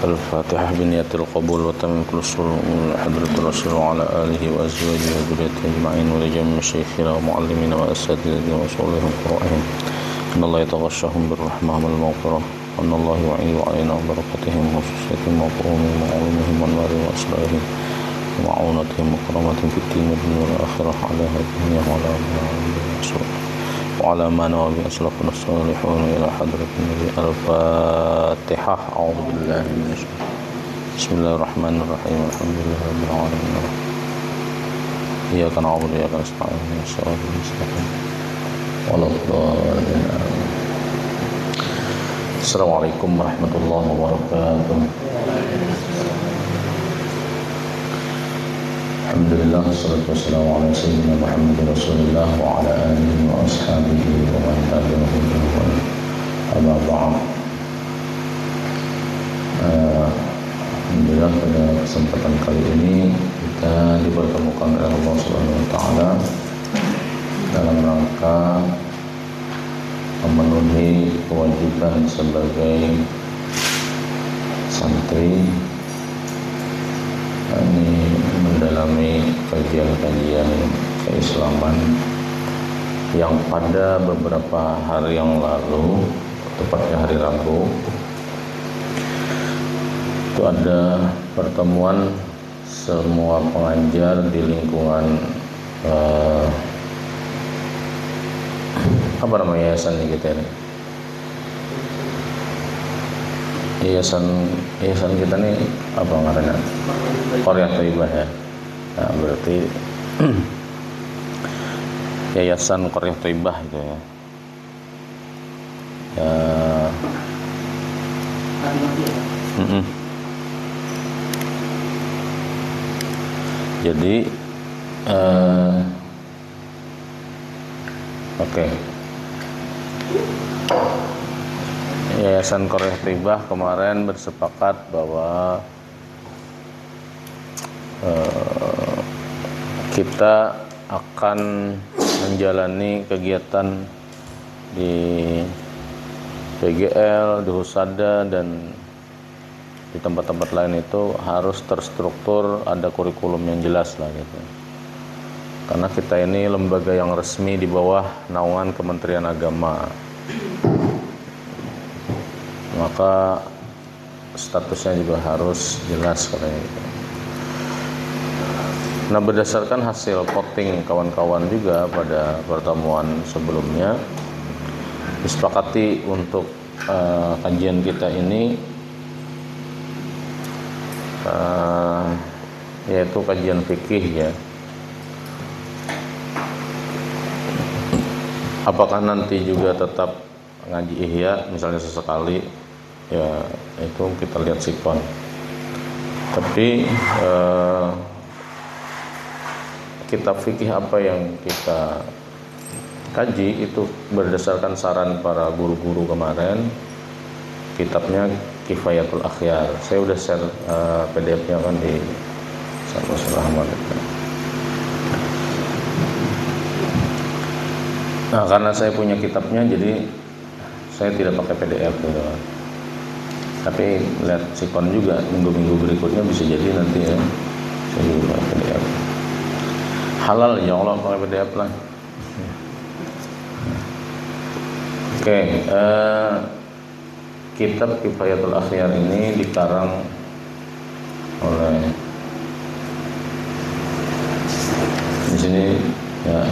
الفاتحة بنية القبول وتمم كل الصلاة حضرة الرسول وعلى آله وأزواجه وذريته أجمعين ولجميع مشايخنا ومعلمينا وأساتذتنا وصولهم قرائهم إن الله يتغشاهم بالرحمة والمغفرة وأن الله يعين علينا بركتهم وخصوصيتهم وقومهم وعلومهم وأنوارهم وأسرارهم ومعونتهم وكرامتهم في الدين والدنيا والآخرة على هديهم وعلى آله وعلى ما نوى به أسلافنا الصالحون إلى حضرة النبي. الفاتحة. أعوذ بالله من الشيطان. بسم الله الرحمن الرحيم. الحمد لله رب العالمين. إياك نعبد وإياك نستعين اهدنا الصراط المستقيم ولا الضالين. السلام عليكم ورحمة الله وبركاته. Alhamdulillah, wassalatu wassalamu ala sayyidina Muhammad Rasulullah wa ala alihi wa ashabihi wa man tabi'ahum bi ihsan ila ba'd. Alhamdulillah, pada kesempatan kali ini kita dipertemukan oleh Allah Subhanahu wa taala dalam rangka memenuhi kewajiban sebagai santri, ini mendalami kajian-kajian keislaman yang pada beberapa hari yang lalu, tepatnya hari Rabu, itu ada pertemuan semua pengajar di lingkungan apa namanya yayasan kita ini? Yayasan kita nih apa namanya? Qaryah Thayyibah ya. Nah, berarti Yayasan Qaryah Thayyibah itu ya. Jadi oke. Yayasan Qaryah Thayyibah kemarin bersepakat bahwa kita akan menjalani kegiatan di PGL, di Husada dan di tempat-tempat lain itu harus terstruktur, ada kurikulum yang jelas lah gitu. Karena kita ini lembaga yang resmi di bawah naungan Kementerian Agama, maka statusnya juga harus jelas katanya gitu. Nah, berdasarkan hasil voting kawan-kawan juga pada pertemuan sebelumnya, disepakati untuk kajian kita ini yaitu kajian fikih ya. Apakah nanti juga tetap ngaji ihya misalnya sesekali, ya itu kita lihat sikon. Tapi kitab fikih apa yang kita kaji itu berdasarkan saran para guru-guru kemarin, kitabnya Kifayatul Akhyar. Saya udah share PDF-nya kan di Rahmat. Nah, karena saya punya kitabnya, jadi saya tidak pakai PDF gitu. Tapi lihat sikon juga minggu-minggu berikutnya bisa jadi nanti ya saya juga pakai PDF. Halal ya Allah pakai PDF lah. Oke, kitab Kifayatul Akhyar ini dikarang oleh di sini ya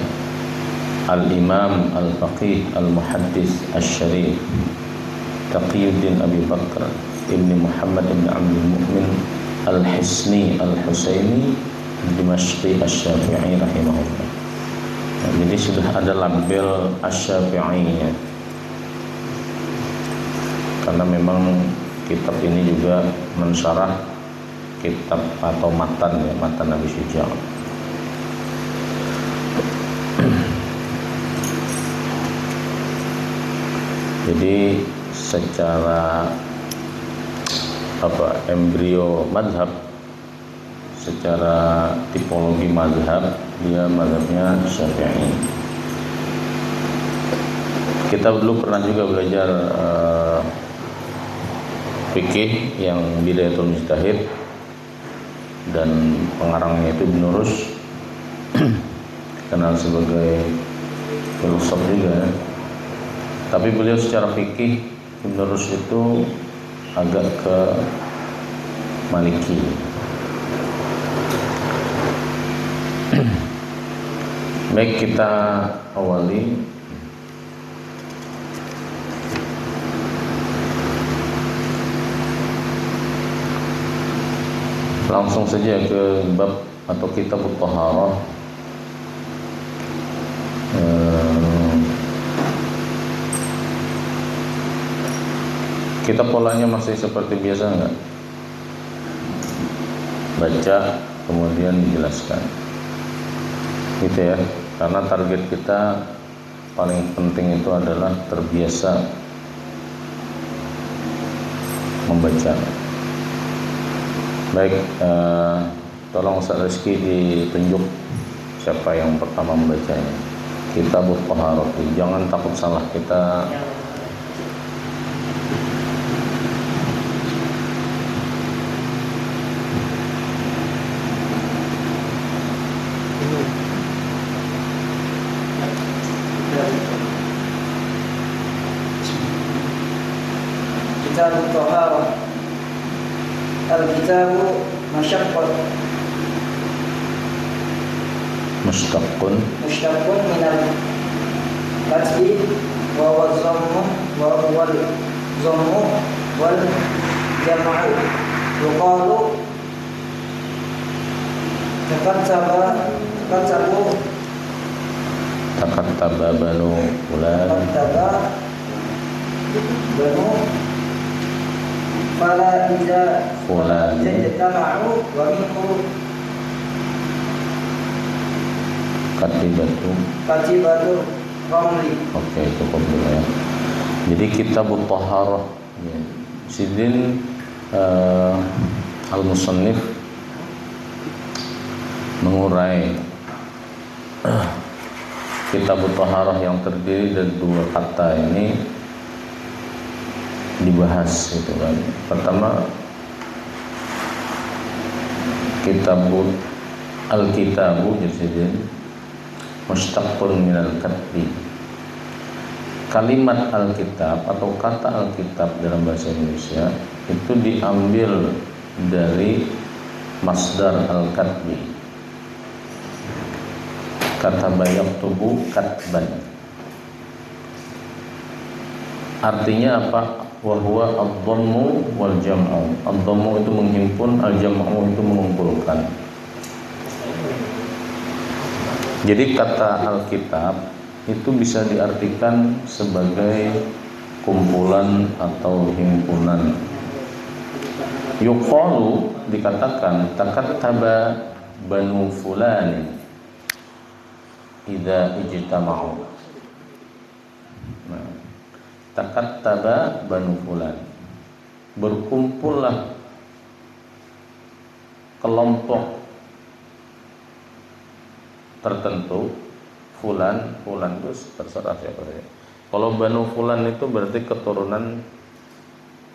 Al-Imam Al-Faqih Al-Muhaddis Asy-Syarif Taqiyuddin Abi Bakr Ibn Muhammad Ibn Abdul Mu'min Al-Hisni Al-Husaini Dimashqi Asy-Syafi'i rahimahullah. Nah, jadi sudah ada label Asy-Syafi'i ya. Karena memang kitab ini juga mensyarah kitab atau matan ya, matan Nabi Syuja'. Jadi secara embrio madhab, secara tipologi mazhab, dia mazhabnya Syafi'i. Kita dulu pernah juga belajar fikih yang Bidayatul Mujtahid, dan pengarangnya itu Ibnu Rushd, kenal sebagai filosof juga. Tapi beliau secara fikih, Ibnu Rushd itu agak ke Maliki. Baik, kita awali. Langsung saja ke bab atau kitab Thaharah. Kita polanya masih seperti biasa enggak? Baca, kemudian dijelaskan. Gitu ya. Karena target kita paling penting itu adalah terbiasa membaca. Baik, tolong Ustaz Rizky ditunjuk siapa yang pertama membacanya. Kitab Thaharah. Jangan takut salah, kita Kitab Thaharah. Al-kitabu masyaqqat mustaqqun minal katbi wa huwa dhammu wa huwa dhammu wal jam'u yuqalu takattaba banu fulan fala iza fulan jama'u wa minhu katibatu ramli. Oke, cukup dulu ya. Jadi kitab Thaharah ya. Sidin al-musannif mengurai kitab Thaharah yang terdiri dari dua kata ini dibahas gitu kan. Pertama, al-kitabu jadi mustaqqun minal katbi. Kalimat al-kitab atau kata al-kitab dalam bahasa Indonesia itu diambil dari masdar al-katbi. Kataba yaktubu katban. Artinya apa? Wa huwa ad-dhammu wal jam'u. Ad-dhammu itu menghimpun, al-jam'u itu mengumpulkan. Jadi kata Alkitab itu bisa diartikan sebagai kumpulan atau himpunan. Yuqalu dikatakan takattaba banu fulan idza ijtama'u. Nah, takattaba banu fulan, berkumpullah kelompok tertentu. Fulan itu terserah siapa saja. Kalau banu fulan itu berarti keturunan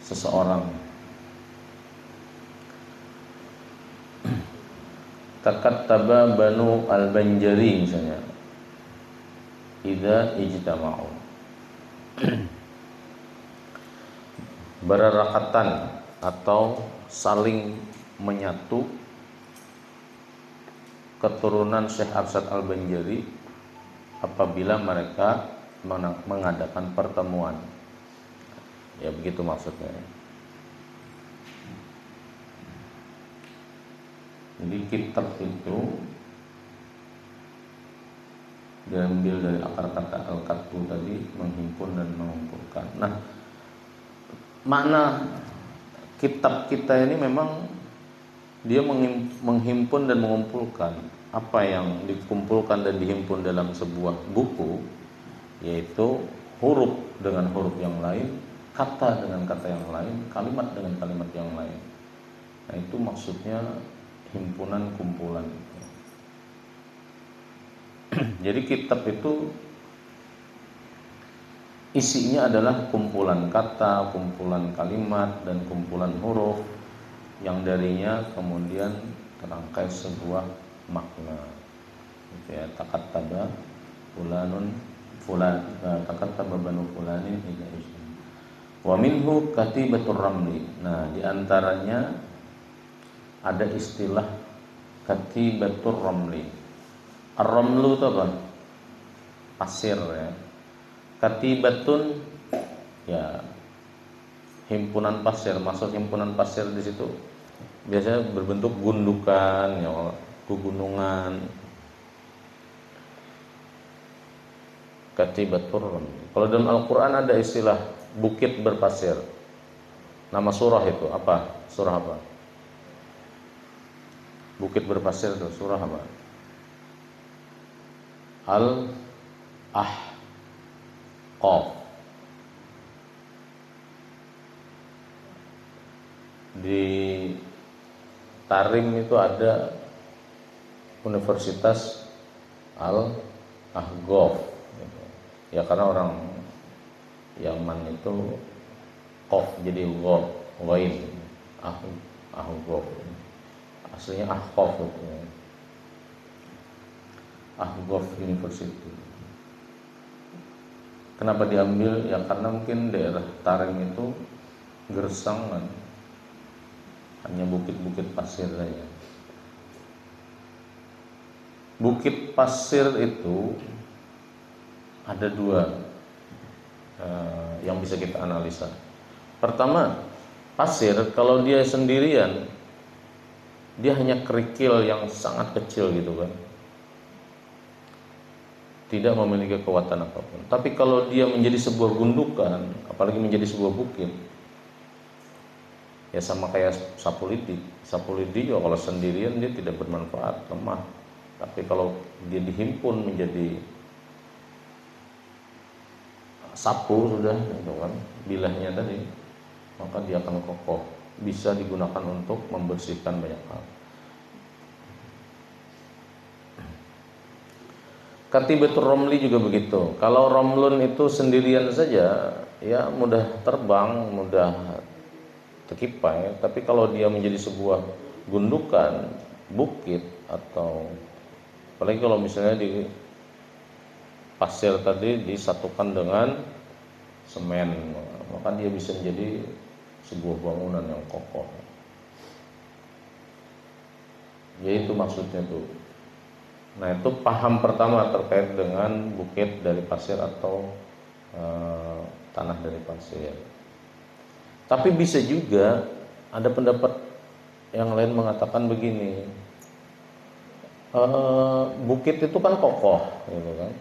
seseorang. Takattaba banu al-Banjari misalnya, idza ijtama'u. Berarakatan atau saling menyatu keturunan Syekh Arsyad Al-Banjari apabila mereka mengadakan pertemuan. Ya begitu maksudnya. Jadi kitab itu diambil dari akar kata al-katbu tadi, menghimpun dan mengumpulkan. Nah, makna kitab kita ini memang dia menghimpun dan mengumpulkan apa yang dikumpulkan dan dihimpun dalam sebuah buku, yaitu huruf dengan huruf yang lain, kata dengan kata yang lain, kalimat dengan kalimat yang lain. Nah, itu maksudnya himpunan kumpulan. Jadi kitab itu isinya adalah kumpulan kata, kumpulan kalimat, dan kumpulan huruf yang darinya kemudian terangkai sebuah makna. Gitu ya, takattaba fulanun fulan, takattaba banu fulanin ila ism. Wa minhu katibatur ramli. Nah, di antaranya ada istilah katibatur ramli. Ar-ramlu itu apa? Pasir ya. Katibatun ya himpunan pasir. Maksud himpunan pasir di situ biasanya berbentuk gundukan ya, pegunungan. Katibatur. Kalau dalam Al-Qur'an ada istilah bukit berpasir. Nama surah itu apa? Surah apa? Bukit berpasir itu surah apa? Al-Ahqaf. Di Tarim itu ada Universitas Al-Ahqaf. Ya karena orang Yaman itu Qaf jadi ghain. Ahqaf. Aslinya Ahqaf itu. Ahqaf University. Kenapa diambil? Ya karena mungkin daerah Tarim itu gersang kan. Hanya bukit-bukit pasir saja. Bukit pasir itu ada dua yang bisa kita analisa. Pertama, pasir kalau dia sendirian, dia hanya kerikil yang sangat kecil gitu kan, tidak memiliki kekuatan apapun. Tapi kalau dia menjadi sebuah gundukan, apalagi menjadi sebuah bukit, ya sama kayak sapu lidi. Sapu lidi juga kalau sendirian dia tidak bermanfaat, lemah. Tapi kalau dia dihimpun menjadi sapu sudah gitu kan, bilahnya tadi, maka dia akan kokoh, bisa digunakan untuk membersihkan banyak hal. Katibatur Ramli juga begitu. Kalau Ramlun itu sendirian saja ya mudah terbang, mudah terkipai. Tapi kalau dia menjadi sebuah gundukan, bukit, atau apalagi kalau misalnya di pasir tadi disatukan dengan semen, maka dia bisa menjadi sebuah bangunan yang kokoh. Yaitu maksudnya tuh. Nah, itu paham pertama terkait dengan bukit dari pasir atau tanah dari pasir. Tapi bisa juga ada pendapat yang lain mengatakan begini, bukit itu kan kokoh, gitu kan.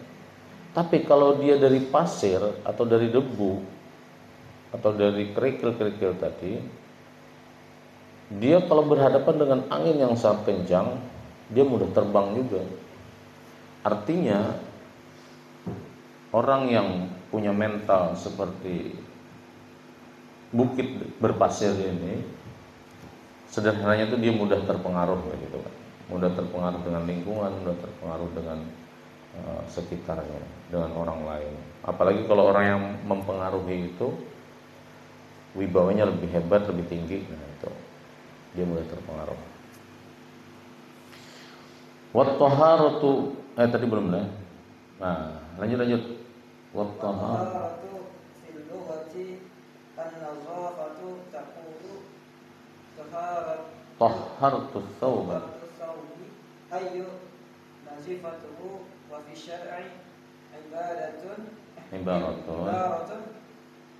Tapi kalau dia dari pasir atau dari debu atau dari kerikil-kerikil tadi, dia kalau berhadapan dengan angin yang sangat kencang, dia mudah terbang juga. Artinya orang yang punya mental seperti bukit berpasir ini, sederhananya itu dia mudah terpengaruh gitu kan. Mudah terpengaruh dengan lingkungan, mudah terpengaruh dengan sekitarnya, dengan orang lain. Apalagi kalau orang yang mempengaruhi itu wibawanya lebih hebat, lebih tinggi, nah itu dia mudah terpengaruh. Wat taharatu tadi belum dah. Nah, lanjut. Wat taharatu fil lughati an-nazafatu taqulu taharatu thawba ayyu nazifatuhu wa fi syar'i ibaratun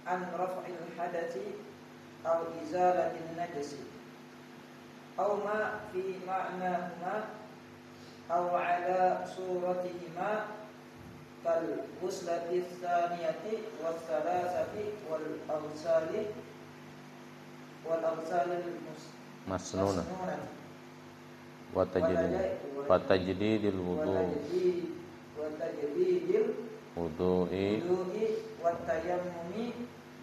an raf'il hadathi aw izalatin najasi aw ma fi ma'nahuma aw ala suratihima kal ghuslati tsaniyati was salasati wal awsali masnuna wa tajdidil wudu'i wa tayammumi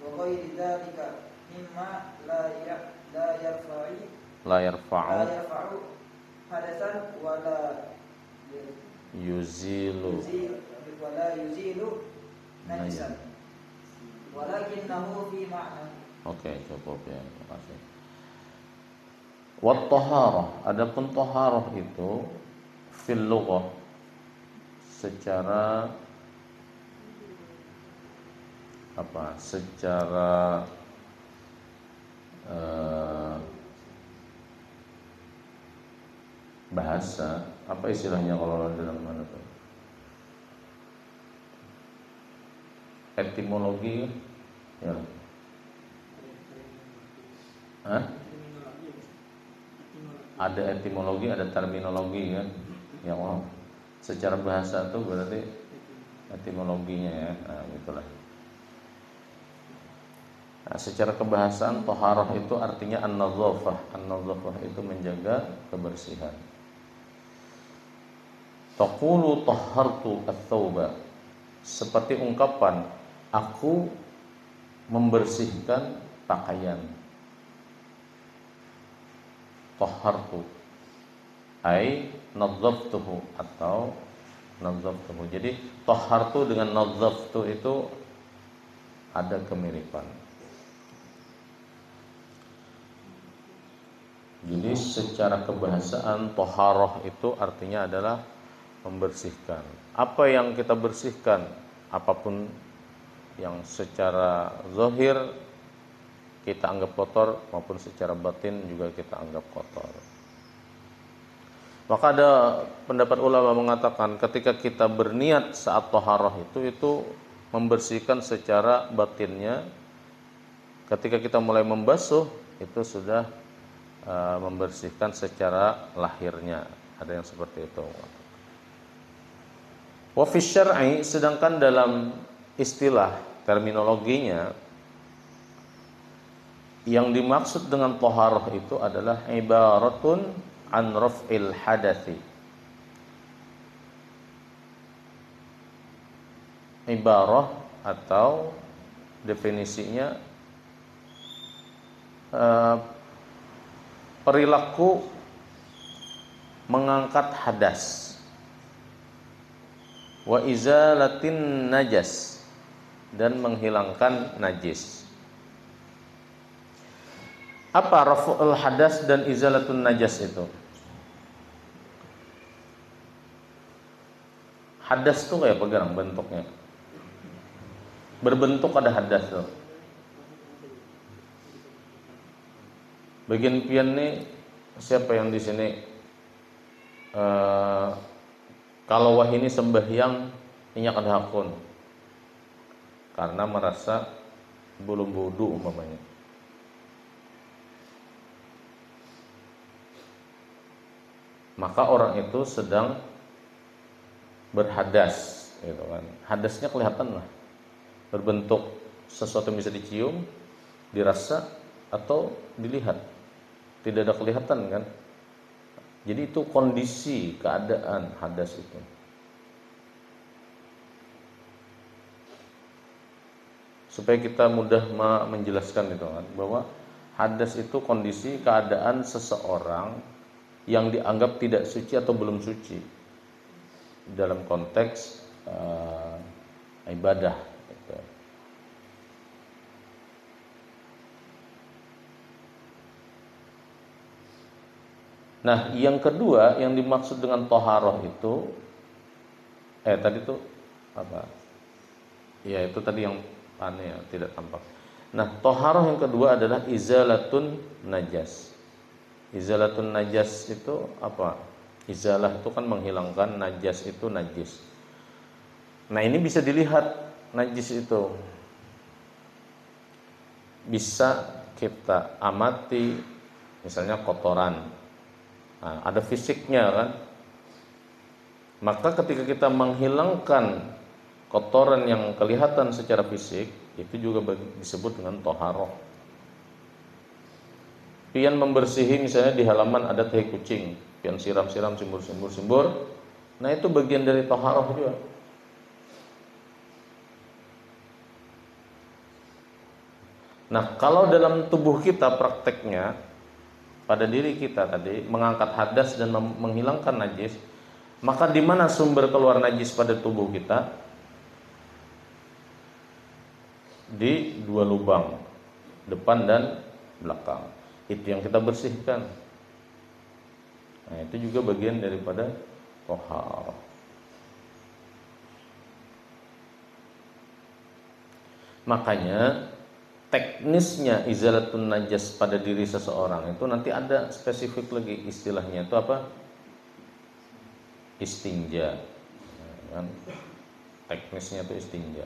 wa ghairi dzalika mimma la yarfa'u hadasan wa la yuzilu najisan. walakinnahu fi ma'na. Oke, cukup ya. Terima kasih. Wat taharah, adapun taharah itu fil lughah secara apa? Secara bahasa, apa istilahnya kalau dalam mana tuh? Etimologi ya. Hah? Ada etimologi, ada terminologi kan? Ya wow. Secara bahasa itu berarti etimologinya ya. Nah, itulah. Nah, secara kebahasaan taharah itu artinya an-nadzafah. An-nadzafah itu menjaga kebersihan. Taqulu tahhartu ats-tsauba. Seperti ungkapan aku membersihkan pakaian. Tahhartu ai nadzaftuhu atau nadzaftuhu. Jadi tahhartu dengan nadzaftu itu ada kemiripan. Jadi secara kebahasaan taharah itu artinya adalah membersihkan. Apa yang kita bersihkan, apapun yang secara zahir kita anggap kotor maupun secara batin juga kita anggap kotor. Maka ada pendapat ulama mengatakan ketika kita berniat saat taharah itu membersihkan secara batinnya. Ketika kita mulai membasuh itu sudah membersihkan secara lahirnya. Ada yang seperti itu. Wa fi syar'i, sedangkan dalam istilah terminologinya yang dimaksud dengan taharah itu adalah ibaratun an raf'il hadathi. Ibarah atau definisinya perilaku mengangkat hadas wa izalatin najas dan menghilangkan najis. Apa raf'ul hadas dan izalatun najas itu? Hadas itu kayak pegang bentuknya. Berbentuk ada hadas tuh. Bagian pian nih, siapa yang di sini kalau wahini sembahyang minyak adhakun karena merasa belum wudu umpamanya. Maka orang itu sedang berhadas, gitu kan. Hadasnya kelihatan lah, berbentuk sesuatu yang bisa dicium, dirasa atau dilihat. Tidak ada kelihatan kan. Jadi itu kondisi keadaan hadas itu. Supaya kita mudah menjelaskan itu kan, bahwa hadas itu kondisi keadaan seseorang yang dianggap tidak suci atau belum suci dalam konteks ibadah gitu. Nah, yang kedua yang dimaksud dengan taharah itu tadi itu apa? Ya, itu tadi yang aneh ya, tidak tampak. Nah, taharah yang kedua adalah izalatun najas. Izalatun najas itu apa? Izalah itu kan menghilangkan, najas itu najis. Nah, ini bisa dilihat najis itu. Bisa kita amati misalnya kotoran. Nah, ada fisiknya kan. Maka ketika kita menghilangkan kotoran yang kelihatan secara fisik, itu juga disebut dengan taharah. Pian membersihi misalnya di halaman ada tai kucing, pian siram-siram, simbur. Nah, itu bagian dari taharah juga. Nah, kalau dalam tubuh kita prakteknya pada diri kita tadi mengangkat hadas dan menghilangkan najis, maka di mana sumber keluar najis pada tubuh kita? di dua lubang, depan dan belakang. Itu yang kita bersihkan. Nah, itu juga bagian daripada thaharah. Makanya teknisnya izalatun najas pada diri seseorang itu nanti ada spesifik lagi istilahnya, itu apa? Istinja. Kan? Teknisnya itu istinja.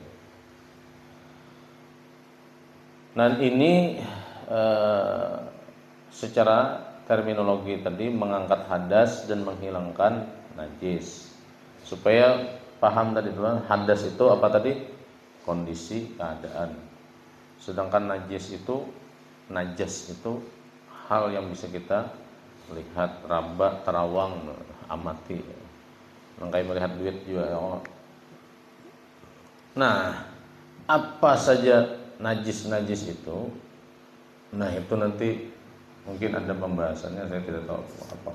Dan ini secara terminologi tadi mengangkat hadas dan menghilangkan najis. Supaya paham tadi teman, hadas itu apa tadi? Kondisi, keadaan. Sedangkan najas itu hal yang bisa kita lihat, raba, terawang, amati. Kayak melihat duit juga. Nah, apa saja najis itu? Nah, itu nanti mungkin ada pembahasannya, saya tidak tahu apa.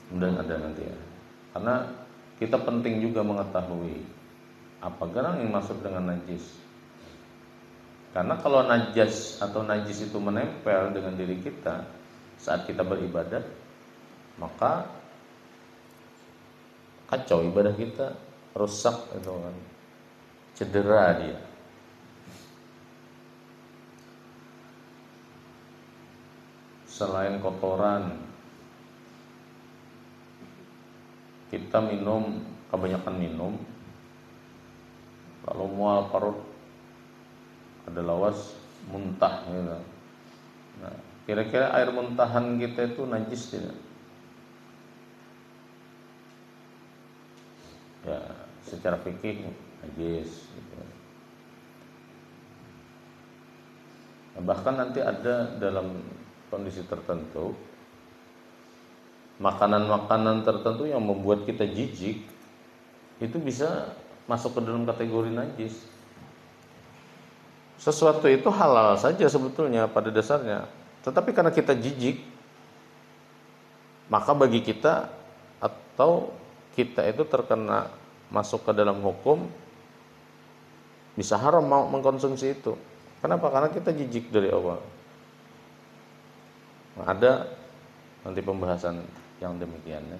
Kemudian ada nanti ya. Karena kita penting juga mengetahui apa gerangan yang masuk dengan najis. Karena kalau najas atau najis itu menempel dengan diri kita saat kita beribadah, maka kacau ibadah kita, rusak itu kan, cedera dia. Selain kotoran, kita kebanyakan minum, lalu mual perut, ada lawas, muntah gitu. Nah, kira-kira air muntahan kita itu najis tidak? Ya, secara fikih najis gitu. Nah, bahkan nanti ada dalam kondisi tertentu makanan-makanan tertentu yang membuat kita jijik itu bisa masuk ke dalam kategori najis. Sesuatu itu halal saja sebetulnya pada dasarnya, tetapi karena kita jijik, maka bagi kita atau kita itu terkena masuk ke dalam hukum, bisa haram mau mengkonsumsi itu. Kenapa? Karena kita jijik dari awal. Nah, ada nanti pembahasan yang demikian ya.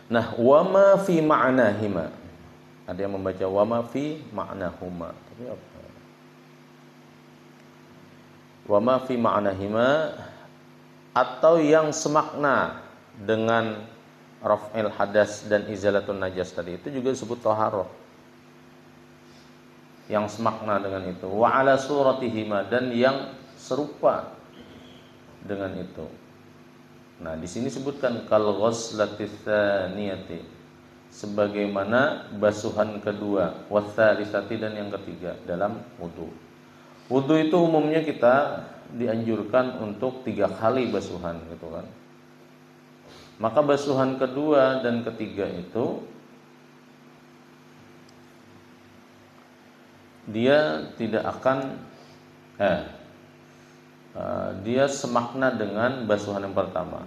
Nah, wama fi ma'nahima. Ada yang membaca wama fi ma'nahuma. Tapi apa? Wama fi ma'nahima, atau yang semakna dengan raf'il hadas dan izalatun najas tadi, itu juga disebut thaharah. Yang semakna dengan itu. Wa ala suratihima, dan yang serupa dengan itu. Nah, di sini sebutkan kal ghuslatis tsaniyati, sebagaimana basuhan kedua, watsalisati, dan yang ketiga dalam wudu. Wudu itu umumnya kita dianjurkan untuk 3 kali basuhan gitu kan. Maka basuhan kedua dan ketiga itu dia tidak akan dia semakna dengan basuhan yang pertama.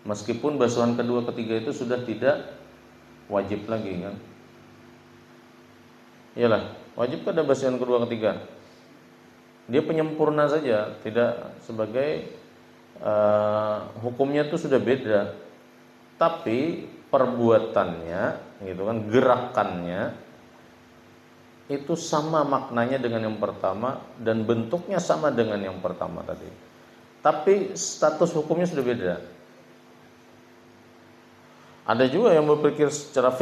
Meskipun basuhan kedua ketiga itu sudah tidak wajib lagi kan. Iyalah, wajib ada basuhan kedua ketiga. Dia penyempurna saja, tidak sebagai hukumnya itu sudah beda. Tapi perbuatannya gitu kan, gerakannya itu sama maknanya dengan yang pertama dan bentuknya sama dengan yang pertama tadi. Tapi status hukumnya sudah beda. Ada juga yang berpikir secara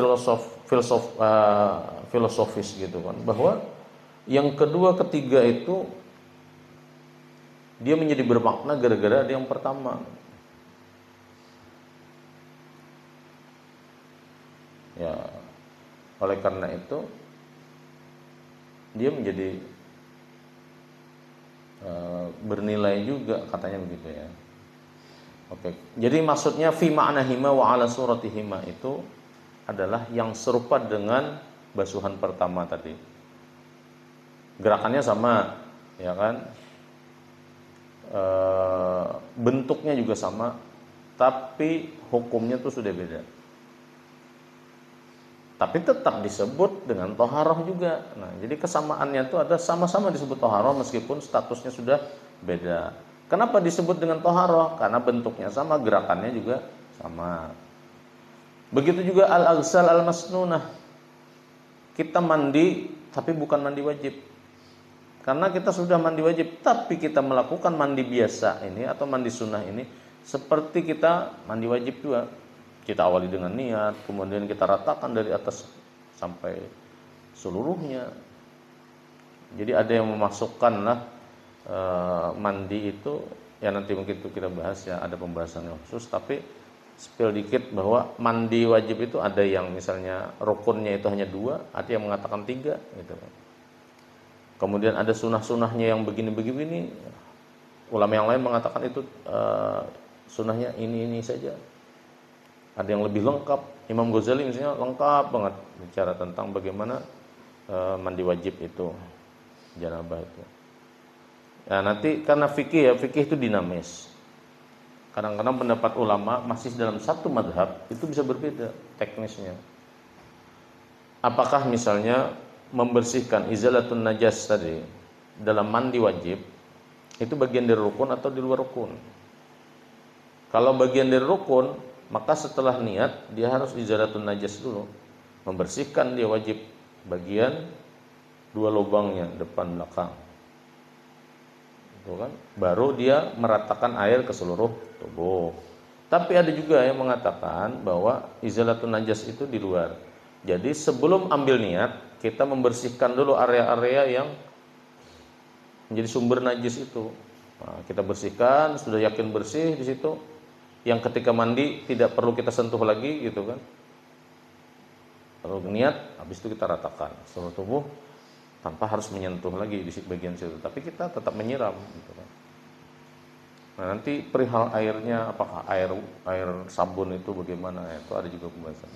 filosofis gitu kan, bahwa yang kedua ketiga itu dia menjadi bermakna gara-gara ada yang pertama. Ya, oleh karena itu dia menjadi bernilai juga, katanya begitu ya. Oke. Jadi maksudnya fi ma'nahima wa ala suratihima itu adalah yang serupa dengan basuhan pertama tadi. Gerakannya sama, ya kan? Bentuknya juga sama, tapi hukumnya tuh sudah beda. tapi tetap disebut dengan toharoh juga. Nah, jadi kesamaannya itu ada sama-sama disebut toharoh meskipun statusnya sudah beda. Kenapa disebut dengan toharoh? Karena bentuknya sama, gerakannya juga sama. Begitu juga al-aghsal al-masnunah. Kita mandi tapi bukan mandi wajib. Karena kita sudah mandi wajib, tapi kita melakukan mandi biasa ini atau mandi sunnah ini seperti kita mandi wajib juga. Kita awali dengan niat, kemudian kita ratakan dari atas sampai seluruhnya. Jadi ada yang memasukkan lah mandi itu, ya nanti mungkin itu kita bahas ya, ada pembahasan yang khusus. Tapi spill dikit bahwa mandi wajib itu ada yang misalnya rukunnya itu hanya 2, ada yang mengatakan 3 gitu. Kemudian ada sunnah-sunnahnya yang begini-begini. Ulama yang lain mengatakan itu sunnahnya ini saja. Ada yang lebih lengkap. Imam Ghazali misalnya lengkap banget bicara tentang bagaimana mandi wajib itu, janabah itu. Nah, nanti karena fikih itu dinamis. Kadang-kadang pendapat ulama masih dalam satu madhab itu bisa berbeda teknisnya. Apakah misalnya membersihkan izalatun najas tadi dalam mandi wajib itu bagian dari rukun atau di luar rukun? Kalau bagian dari rukun, maka setelah niat dia harus izalatun najas dulu, membersihkan dia wajib bagian 2 lubangnya depan belakang, itu kan, baru dia meratakan air ke seluruh tubuh. Tapi ada juga yang mengatakan bahwa izalatun najas itu di luar. Jadi sebelum ambil niat kita membersihkan dulu area-area yang menjadi sumber najis itu. Nah, kita bersihkan, sudah yakin bersih di situ. Yang ketika mandi tidak perlu kita sentuh lagi gitu kan. Kalau niat, habis itu kita ratakan seluruh tubuh tanpa harus menyentuh lagi di bagian situ. Tapi kita tetap menyiram gitu kan. Nah, nanti perihal airnya, apakah air sabun itu bagaimana, itu ada juga pembahasan.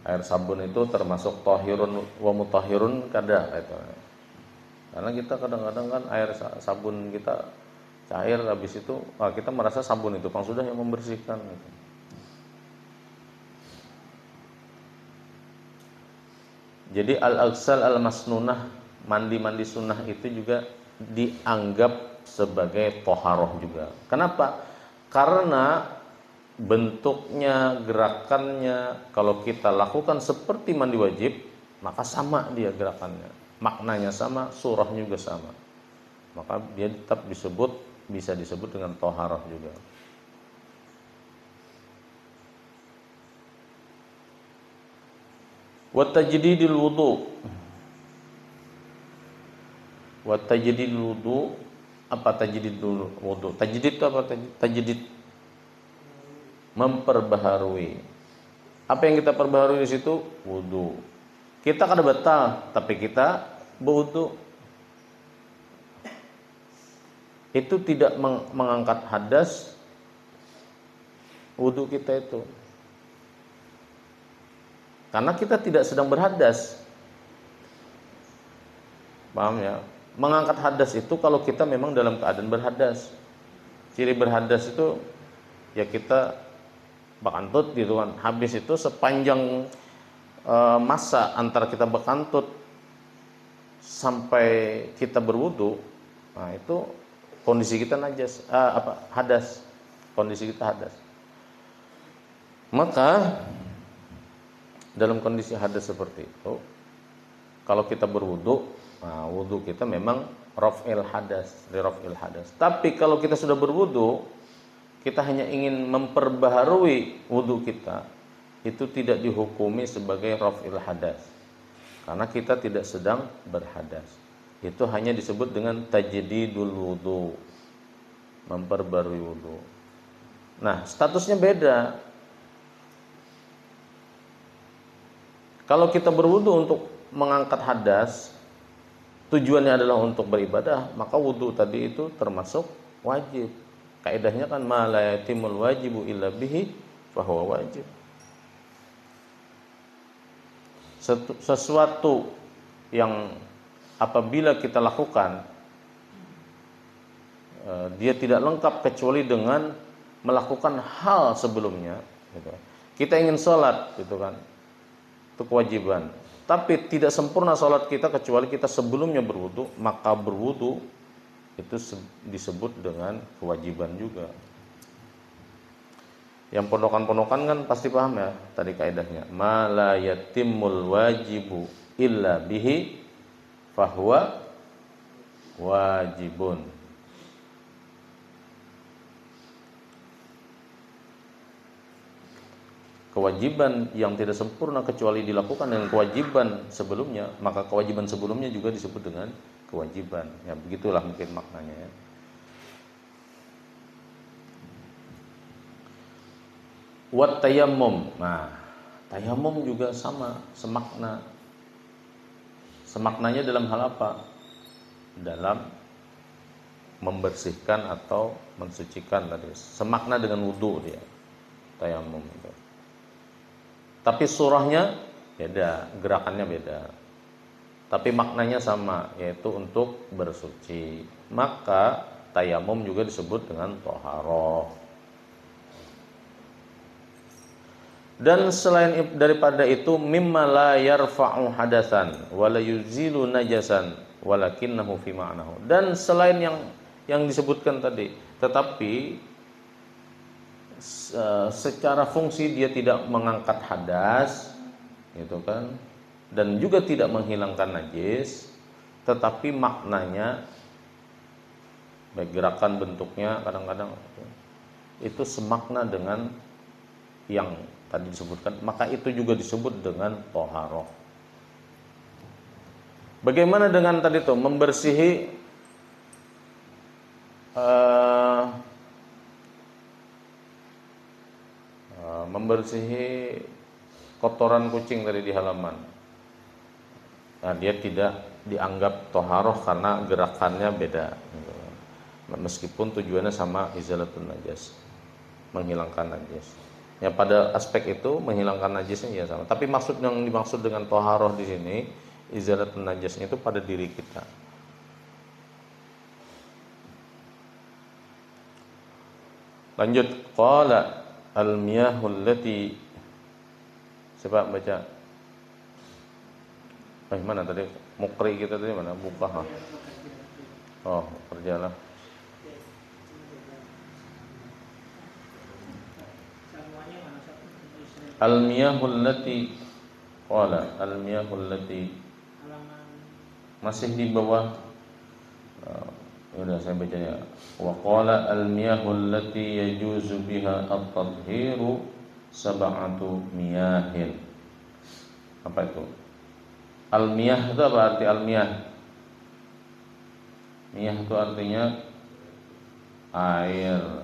Air sabun itu termasuk tahirun wa mutahhirun kada itu. Karena kita kadang-kadang kan air sabun kita cair, habis itu kita merasa sabun itu pang sudah yang membersihkan gitu. Jadi al-aghsal al-masnunah, mandi-mandi sunnah itu juga dianggap sebagai toharoh juga. Kenapa? Karena bentuknya, gerakannya kalau kita lakukan seperti mandi wajib, maka sama dia gerakannya, maknanya sama, surahnya juga sama. Maka dia tetap bisa disebut dengan toharah juga. Wa tajdidil wudu. Wa tajdidil wudu, apa tajdidul wudu? Tajdid itu apa? Tajdid memperbaharui. Apa yang kita perbaharui di situ? Wudu. Kita kada batal, tapi kita berwudu. Itu tidak mengangkat hadas wudu kita itu. Karena kita tidak sedang berhadas. Paham ya? Mengangkat hadas itu kalau kita memang dalam keadaan berhadas. Ciri berhadas itu ya kita bakantut gitu kan. Habis itu sepanjang masa antara kita bakantut sampai kita berwudu, nah itu kondisi kita najas, hadas. Kondisi kita hadas. Maka dalam kondisi hadas seperti itu, kalau kita berwudu, nah wudu kita memang raf'il hadas, raf'il hadas. Tapi kalau kita sudah berwudu, kita hanya ingin memperbaharui wudu kita, itu tidak dihukumi sebagai raf'il hadas. Karena kita tidak sedang berhadas. Itu hanya disebut dengan tajdidul wudu, memperbarui wudu. Nah, statusnya beda. Kalau kita berwudu untuk mengangkat hadas, tujuannya adalah untuk beribadah, maka wudu tadi itu termasuk wajib. Kaidahnya kan ma la yatimul wajibu illa bihi fa huwa wajib. Sesuatu yang apabila kita lakukan dia tidak lengkap kecuali dengan melakukan hal sebelumnya gitu. Kita ingin sholat, gitu kan, itu kewajiban. Tapi tidak sempurna sholat kita kecuali kita sebelumnya berwudu, maka berwudu itu disebut dengan kewajiban juga. Yang pondokan-pondokan kan pasti paham ya tadi kaidahnya. Ma la yatimmul wajibu illa bihi fahuwa wajibun. Kewajiban yang tidak sempurna kecuali dilakukan dengan kewajiban sebelumnya, maka kewajiban sebelumnya juga disebut dengan kewajiban. Ya, begitulah mungkin maknanya ya. Wat tayammum. Nah, tayammum juga sama, semakna. Semaknanya dalam hal apa? Dalam membersihkan atau mensucikan tadi. Semakna dengan wudu dia. Tayammum itu. Tapi surahnya beda, gerakannya beda. Tapi maknanya sama, yaitu untuk bersuci. Maka tayamum juga disebut dengan thaharah. Dan selain daripada itu, mimma la yarfa'u hadatsan wa la yuzilu najasan walakinnahu fi ma'nahu. Dan selain yang disebutkan tadi, tetapi secara fungsi dia tidak mengangkat hadas, gitu kan, dan juga tidak menghilangkan najis, tetapi maknanya, baik gerakan, bentuknya, kadang-kadang itu semakna dengan yang tadi disebutkan, maka itu juga disebut dengan thaharah. Bagaimana dengan tadi itu membersihi membersihi kotoran kucing tadi di halaman. Nah, dia tidak dianggap thaharah karena gerakannya beda. Meskipun tujuannya sama, izalatun najas, menghilangkan najis. Ya, pada aspek itu menghilangkan najisnya ya sama. Tapi maksud yang dimaksud dengan thaharah di sini, izalatun najasnya itu pada diri kita. Lanjut, qala al-miyahul lati, siapa baca? Mana tadi mukri kita tadi mana? Buka. Oh, kerjalah. Al-miyahul lati, qala al-miyahul lati, masih di bawah. Udah saya baca ya. Wa qala al-miyahul lati yajuzu biha at-tathhiru sab'atu miyahin. Apa itu? Al-miyah itu apa arti al-miyah? Miyah itu artinya air.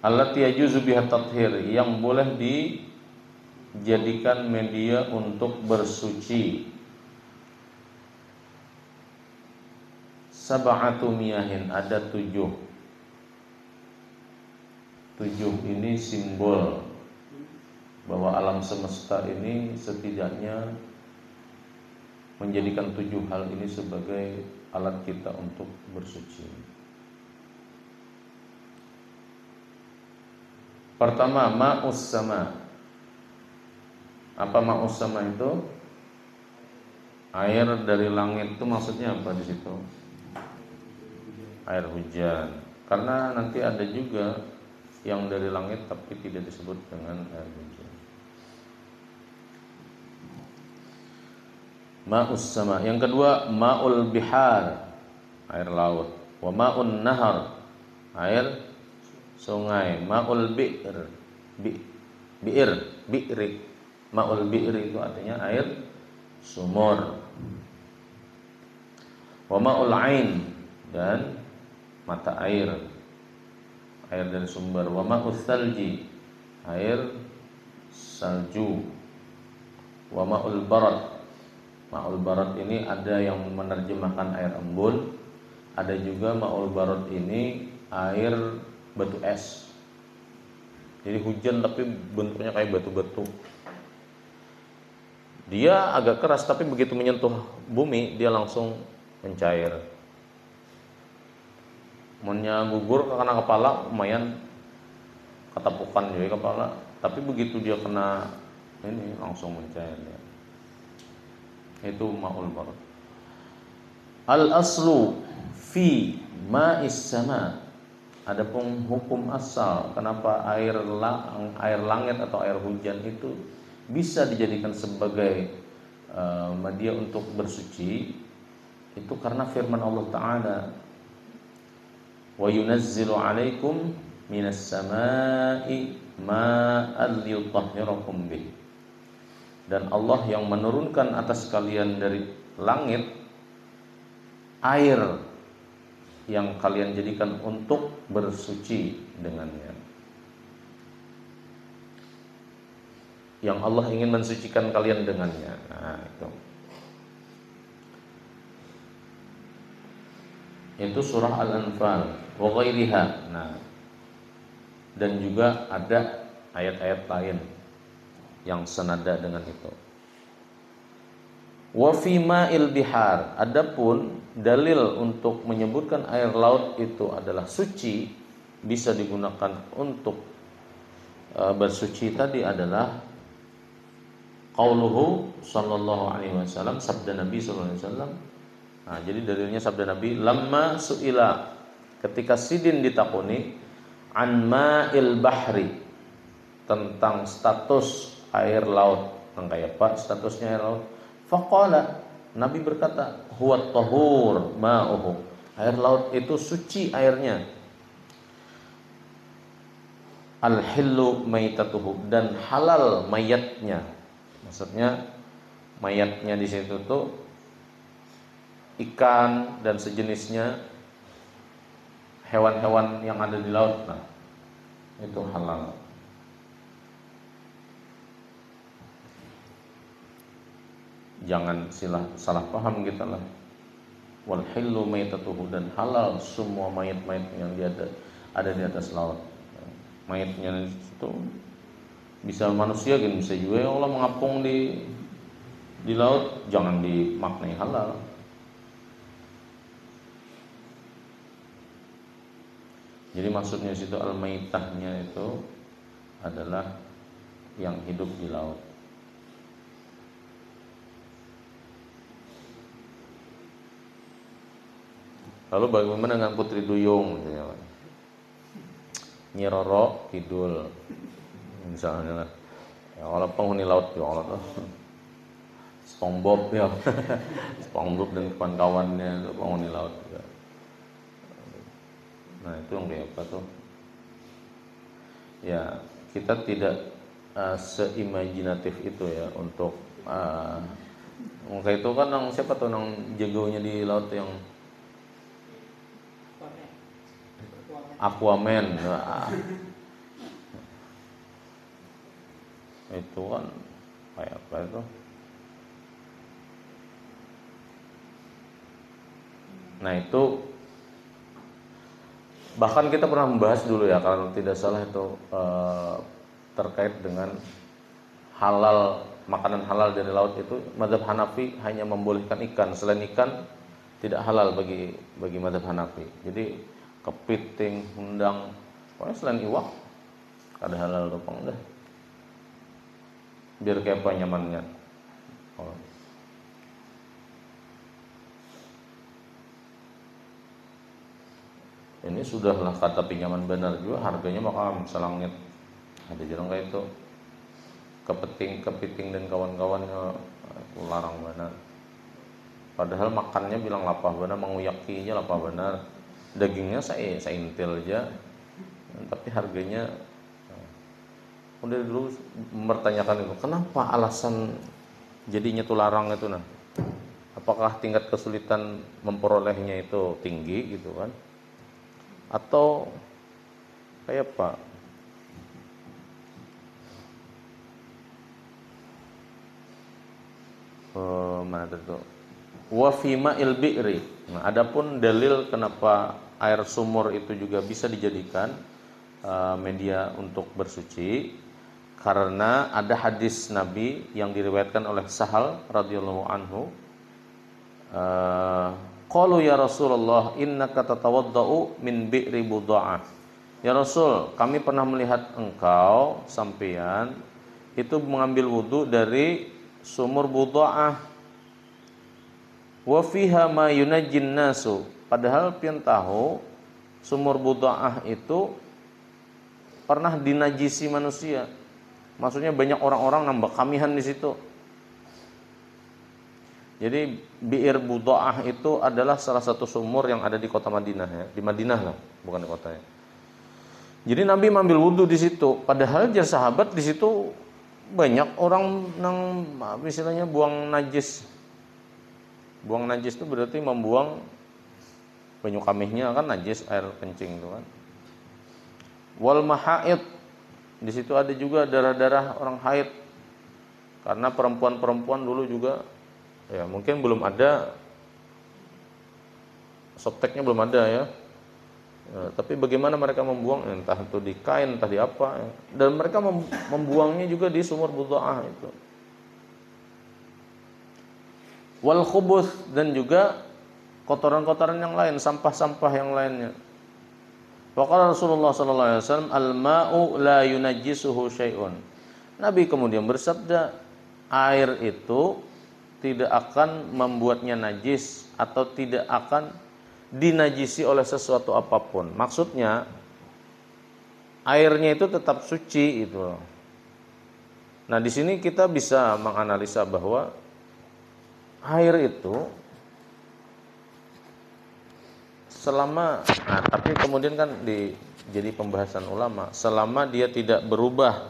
Allati yajuzu biha at-tathhir, yang boleh dijadikan media untuk bersuci. Sab'atu miyahin, ada 7. 7 ini simbol bahwa alam semesta ini setidaknya menjadikan 7 hal ini sebagai alat kita untuk bersuci. Pertama, ma'us sama. Apa ma'us sama itu? Air dari langit itu maksudnya apa di situ? Air hujan. Karena nanti ada juga yang dari langit tapi tidak disebut dengan air hujan. Ma'us sama. Yang kedua, ma'ul bihar, air laut. Wa ma'un nahar, air sungai. Ma'ul bi'r, bi'ri. Ma'ul bi'ri itu artinya air sumur. Wa ma'ul ain, dan mata air, air dari sumber. Wa ma'us salji, air salju. Wa ma'ul barat. Ma'ul barat ini ada yang menerjemahkan air embun, ada juga ma'ul barat ini air batu es. Jadi hujan tapi bentuknya kayak batu-batu. Dia agak keras tapi begitu menyentuh bumi dia langsung mencair. Munnya gugur ke kena kepala lumayan ketapukan juga kepala, tapi begitu dia kena ini langsung mencair dia. Itu ma'ul barad. Al aslu fi ma'is sama. Adapun hukum asal kenapa air langit atau air hujan itu bisa dijadikan sebagai media untuk bersuci, itu karena firman Allah Ta'ala, wa yunazzilu 'alaikum minas sama'i ma'an liyutahhirakum bih. Dan Allah yang menurunkan atas kalian dari langit air yang kalian jadikan untuk bersuci dengannya. Yang Allah ingin mensucikan kalian dengannya. Nah, itu. Itu surah Al-Anfal wa ghairiha. Nah, dan juga ada ayat-ayat lain yang senada dengan itu. Wa fi ma'il bihar. Adapun dalil untuk menyebutkan air laut itu adalah suci, bisa digunakan untuk bersuci tadi adalah qauluhu sallallahu alaihi wasallam, sabda Nabi sallallahu alaihi wasallam. Nah, jadi dalilnya sabda Nabi, lamma su'ila, ketika Sidin ditakuni an ma'il bahri, tentang status air laut, kayak apa statusnya air laut? Faqala, Nabi berkata, huwa tahur ma'uhu, air laut itu suci airnya. Al-hillu maitatuhu, dan halal mayatnya. Maksudnya mayatnya di situ tuh ikan dan sejenisnya, hewan-hewan yang ada di laut, nah itu halal. Jangan salah paham kita lah. Wal hillu maitatuhu, dan halal semua mayat-mayat yang ada di atas laut. Mayatnya itu bisa manusia kan, bisa juga yang Allah mengapung di laut, jangan dimaknai halal. Jadi maksudnya situ al-maitahnya itu adalah yang hidup di laut. Lalu bagaimana dengan Putri Duyung misalnya? Nyi Roro Kidul misalnya lah. Ya Allah, penghuni laut ya Allah tuh. SpongeBob ya. SpongeBob dan kawan-kawannya itu penghuni laut juga. Nah, itu yang kayak apa tuh? Ya, kita tidak seimajinatif itu ya untuk kayak itu kan yang siapa tuh yang jagonya di laut yang Aquaman. Nah, itu kan kayak apa itu? Nah, itu bahkan kita pernah membahas dulu ya, kalau tidak salah itu terkait dengan halal, makanan halal dari laut itu. Mazhab Hanafi hanya membolehkan ikan, selain ikan tidak halal bagi mazhab Hanafi. Jadi kepiting, undang, pokoknya selain iwak ada halal atau enggak, biar kayak apa nyamannya. Ini sudahlah kata pinjaman benar juga, harganya bakal selangit. Ada jarang kayak itu. Kepiting dan kawan-kawannya itu larang benar. Padahal makannya bilang lapah benar, menguyakinya lapah benar. Dagingnya saya intil aja. Tapi harganya, udah dulu mempertanyakan itu, kenapa alasan jadinya tuh larang itu nah? Apakah tingkat kesulitan memperolehnya itu tinggi gitu kan? Atau kayak apa? Mana itu? Wa fi ma'il bi'ri. Nah, adapun dalil kenapa air sumur itu juga bisa dijadikan media untuk bersuci, karena ada hadis Nabi yang diriwayatkan oleh Sahal radhiyallahu anhu. Qalu ya Rasulullah innaka tatawaddau min bi'ri buda'ah. Ya Rasul, kami pernah melihat engkau sampeyan itu mengambil wudu dari sumur Budha'ah. Wa fiha ma yunajjin nasu. Padahal pian tahu sumur Budha'ah itu pernah dinajisi manusia. Maksudnya banyak orang-orang nambah kamihan di situ. Jadi Bi'ir Budha'ah itu adalah salah satu sumur yang ada di kota Madinah ya. Di Madinah lah, bukan di kota ya. Jadi Nabi mengambil wudhu di situ. Padahal jar sahabat di situ banyak orang yang misalnya buang najis. Buang najis itu berarti membuang banyu kamihnya kan najis, air kencing itu kan. Wal mahaid, di situ ada juga darah-darah orang haid. Karena perempuan-perempuan dulu juga ya mungkin belum ada softteknya belum ada ya. Tapi bagaimana mereka membuang, entah itu di kain, entah di apa ya. Dan mereka membuangnya juga di sumur Budha'ah itu. Wal khubuth, dan juga kotoran-kotoran yang lain, sampah-sampah yang lainnya. Waqala Rasulullah sallallahu alaihi wasallam, al-ma'u la yunajjisuhu syai'un. Nabi kemudian bersabda, air itu tidak akan membuatnya najis atau tidak akan dinajisi oleh sesuatu apapun. Maksudnya airnya itu tetap suci itu. Nah, di sini kita bisa menganalisa bahwa air itu selama tapi kemudian kan jadi pembahasan ulama, selama dia tidak berubah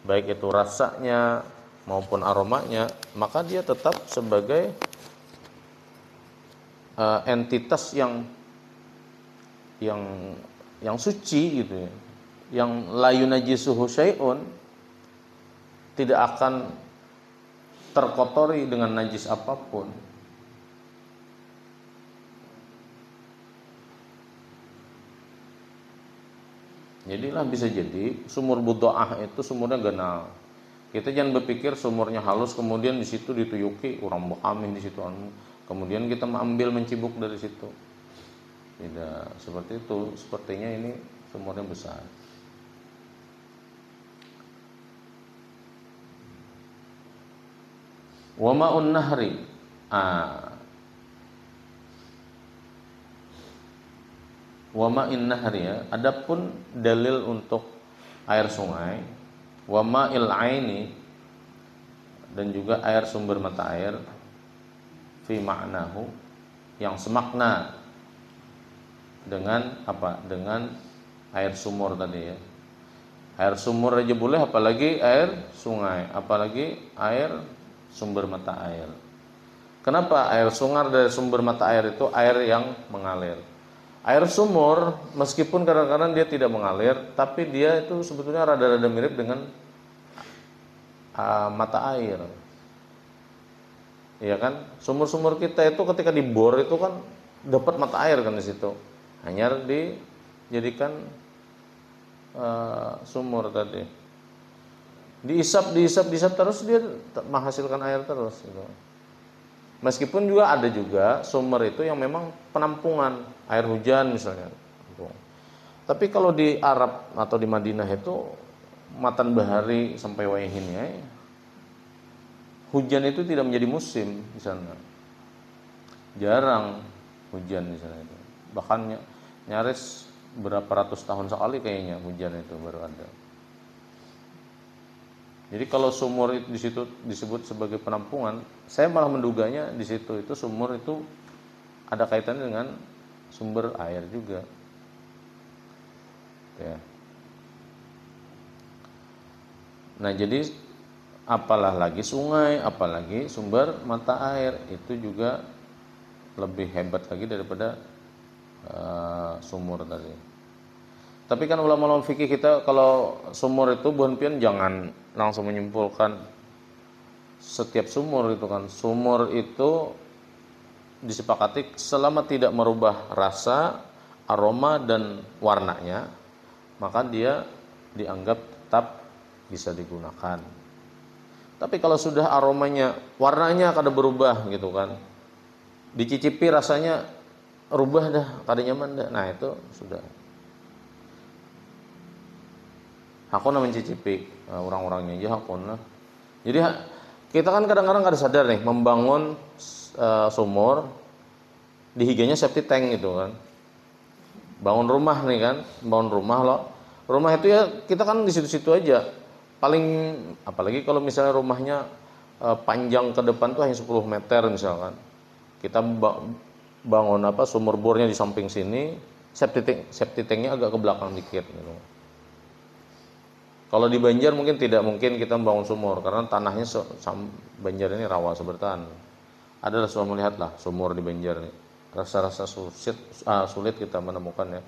baik itu rasanya maupun aromanya, maka dia tetap sebagai entitas yang suci gitu ya. Yang la yunajjisuhu syai'un, tidak akan terkotori dengan najis apapun. Jadilah bisa jadi sumur Budha'ah itu sumurnya ganal. Kita jangan berpikir sumurnya halus kemudian di situ dituyuki orang bekamih di situ, kemudian kita mengambil mencibuk dari situ. Tidak seperti itu. Sepertinya ini sumurnya besar. Wa ma'un nahri. Wa ma'in nahri ya. Adapun dalil untuk air sungai, wa ma'il aini, dan juga air sumber mata air, fi ma'nahu, yang semakna dengan apa? Dengan air sumur tadi ya. Air sumur aja boleh, apalagi air sungai, apalagi air sumber mata air. Kenapa air sungai dari sumber mata air itu air yang mengalir? Air sumur meskipun kadang-kadang dia tidak mengalir, tapi dia itu sebetulnya rada-rada mirip dengan mata air. Iya kan? Sumur-sumur kita itu ketika dibor itu kan dapat mata air kan di situ. Hanya dijadikan sumur tadi. Diisap terus dia menghasilkan air terus gitu. Meskipun juga ada juga sumber itu yang memang penampungan air hujan misalnya. Tapi kalau di Arab atau di Madinah itu matan bahari sampai waihin ya, hujan itu tidak menjadi musim di sana. Jarang hujan di sana itu. Bahkan nyaris berapa ratus tahun sekali kayaknya hujan itu baru ada. Jadi kalau sumur itu di situ disebut sebagai penampungan, saya malah menduganya di situ itu sumur itu ada kaitannya dengan sumber air juga. Ya. Nah, jadi apalah lagi sungai, apalagi sumber mata air, itu juga lebih hebat lagi daripada sumur tadi. Tapi kan ulama-ulama fikih kita kalau sumur itu bukan pian jangan langsung menyimpulkan setiap sumur itu kan. Sumur itu disepakati selama tidak merubah rasa, aroma dan warnanya, maka dia dianggap tetap bisa digunakan. Tapi kalau sudah aromanya, warnanya kada berubah gitu kan, dicicipi rasanya rubah dah, kada nyaman dah, nah itu sudah. Hakuna mencicipi orang-orangnya aja hakuna. Jadi kita kan kadang-kadang kada sadar nih membangun sumur di higanya septic tank gitu kan. Bangun rumah nih kan, bangun rumah loh. Rumah itu ya kita kan di situ-situ aja. Paling apalagi kalau misalnya rumahnya panjang ke depan tuh hanya 10 meter misalkan. Kita bangun sumur bornya di samping sini, septic tanknya agak ke belakang dikit gitu. Kalau di Banjar mungkin tidak mungkin kita membangun sumur karena tanahnya Banjar ini rawa sebertan. Adalah sudah melihatlah sumur di Banjar ini. Rasa-rasa sulit kita menemukannya.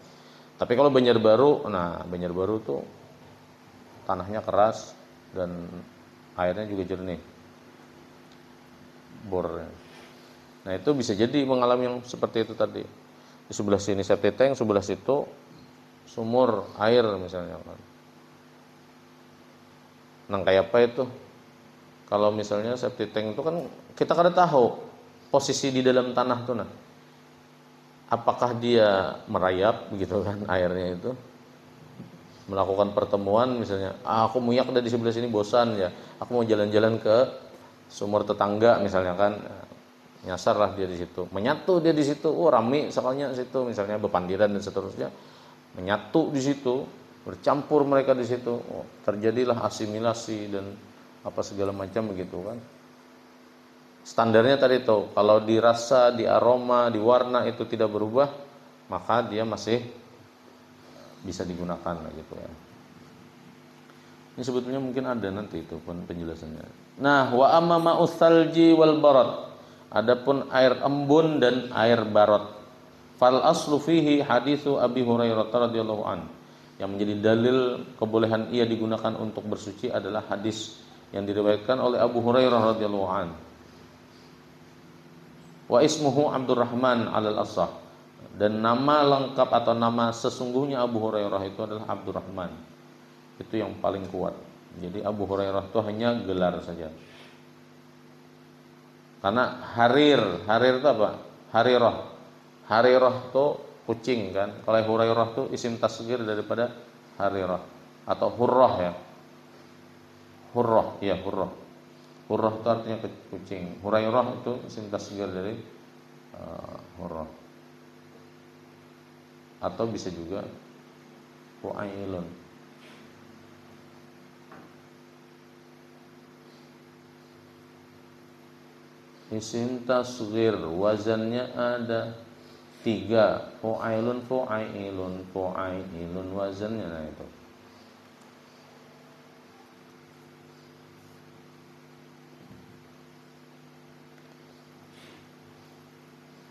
Tapi kalau Banjarbaru, Banjarbaru tuh tanahnya keras dan airnya juga jernih. Bornya. Nah, itu bisa jadi mengalami yang seperti itu tadi. Di sebelah sini septic tank, sebelah situ sumur air misalnya kan. Nah, kayak apa itu? Kalau misalnya septic tank itu kan kita kada tahu posisi di dalam tanah tuh apakah dia merayap gitu kan airnya itu. Melakukan pertemuan misalnya, aku muyak dari sebelah sini bosan ya. Aku mau jalan-jalan ke sumur tetangga misalnya kan. Nyasarlah dia di situ. Menyatu dia di situ. Rame soalnya situ misalnya bepandiran dan seterusnya. Menyatu di situ. Bercampur mereka di situ, terjadilah asimilasi dan apa segala macam begitu kan. Standarnya tadi tuh, kalau dirasa, di aroma, di warna itu tidak berubah, maka dia masih bisa digunakan gitu ya. Ini sebetulnya mungkin ada nanti itu penjelasannya. Nah, wa amma ma'us salji wal barad. Adapun air embun dan air barat. Fal aslu fihi haditsu Abi Hurairah radhiyallahu an. Yang menjadi dalil kebolehan ia digunakan untuk bersuci adalah hadis yang diriwayatkan oleh Abu Hurairah radhiyallahu an. Wa ismuhu Abdurrahman alal asah. Dan nama lengkap atau nama sesungguhnya Abu Hurairah itu adalah Abdurrahman. Itu yang paling kuat. Jadi Abu Hurairah itu hanya gelar saja. Karena harir itu apa? Harirah itu kucing kan. Kalau Hurairah itu isim tasghir daripada harirah atau hurrah ya. Hurrah. Hurrah itu artinya kucing. Hurairah itu isim tasghir dari hurrah. Atau bisa juga fu'ailun. Isim tasghir wazannya ada 3, fu'ailun wazannya itu.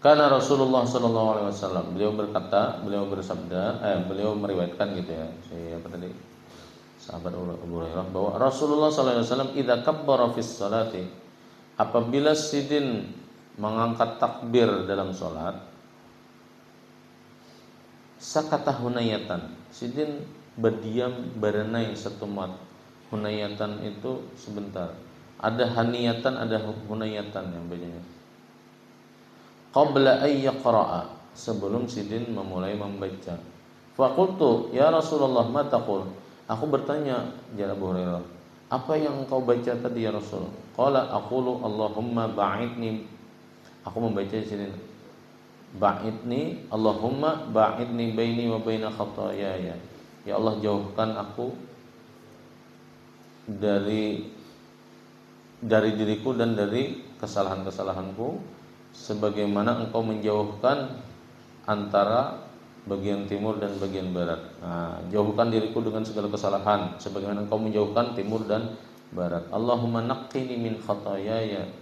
Karena Rasulullah sallallahu alaihi wasallam beliau meriwayatkan gitu ya. Sahabat Abu Hurairah bahwa Rasulullah sallallahu alaihi wasallam idza kabbara fis salati, apabila sidin mengangkat takbir dalam salat, sakata hunayatan, sidin berdiam berenai setumat. Hunayatan itu sebentar. Ada haniyatan, ada hunayatan yang bacanya. Qabla ay yaqra'a, sebelum sidin memulai membaca. Faqultu ya Rasulullah ma taqul, aku bertanya kepada Abu Hurairah, apa yang engkau baca tadi ya Rasul? Qala aqulu Allahumma ba'idni, aku membaca di sini ba'idni, Allahumma ba'idni baini wa baina khataayaya, ya Allah jauhkan aku dari diriku dan dari kesalahan-kesalahanku sebagaimana engkau menjauhkan antara bagian timur dan bagian barat. Nah, jauhkan diriku dengan segala kesalahan sebagaimana engkau menjauhkan timur dan barat. Allahumma naqqini min khataayaya,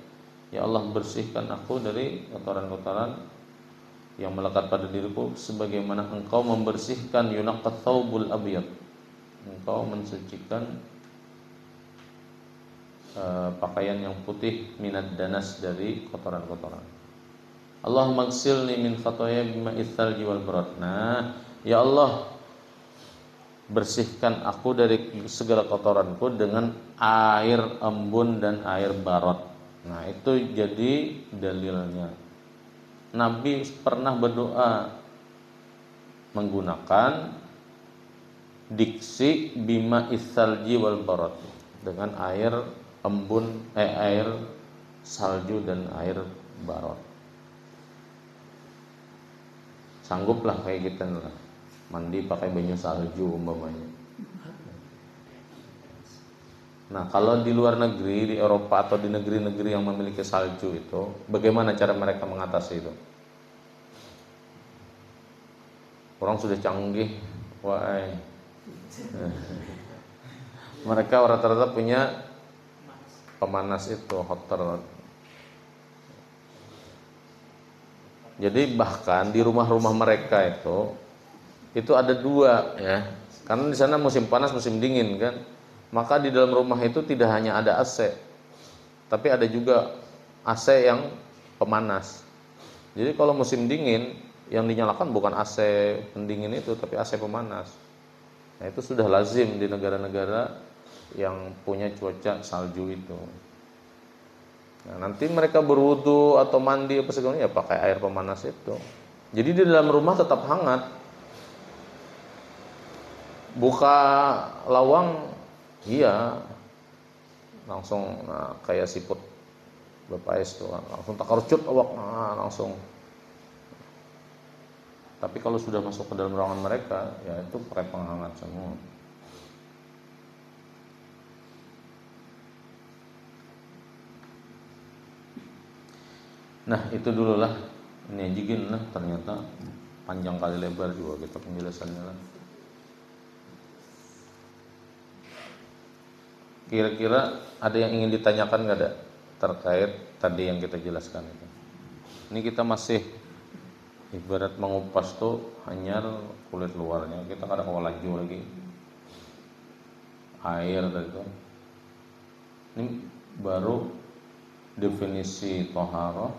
ya Allah bersihkan aku dari kotoran-kotoran yang melekat pada diriku sebagaimana engkau membersihkan yunaqqat thawbul abyad, engkau mensucikan pakaian yang putih minad danas dari kotoran-kotoran. Allahumma ghsilni min khataaya bima'its tsalji wal barad. Nah, ya Allah bersihkan aku dari segala kotoranku dengan air embun dan air barad. Nah, itu jadi dalilnya. Nabi pernah berdoa menggunakan diksi bima isalji wal barad, dengan air embun, air salju dan air barad. Sangguplah kayak gitu lah, mandi pakai banyu salju umpamanya. Nah, kalau di luar negeri, di Eropa atau di negeri-negeri yang memiliki salju itu, bagaimana cara mereka mengatasi itu? Orang sudah canggih, wah. Mereka rata-rata punya pemanas itu, hotter. Jadi bahkan di rumah-rumah mereka itu ada dua ya. Karena di sana musim panas, musim dingin kan. Maka di dalam rumah itu tidak hanya ada AC, tapi ada juga AC yang pemanas. Jadi kalau musim dingin yang dinyalakan bukan AC pendingin itu, tapi AC pemanas. Nah, itu sudah lazim di negara-negara yang punya cuaca salju itu. Nah, nanti mereka berwudu atau mandi apa segala ya pakai air pemanas itu. Jadi di dalam rumah tetap hangat. Buka lawang, iya, langsung kayak siput bapais tuh, langsung takarcut awak, langsung. Tapi kalau sudah masuk ke dalam ruangan mereka, ya itu pakai penghangat semua. Nah, itu dulu lah. Ini jigin lah, ternyata panjang kali lebar juga kita penjelasannya lah. Kira-kira ada yang ingin ditanyakan nggak ada terkait tadi yang kita jelaskan itu? Ini kita masih ibarat mengupas tuh hanyar kulit luarnya, kita kada mau laju lagi. Air tadi itu. Ini baru definisi toharoh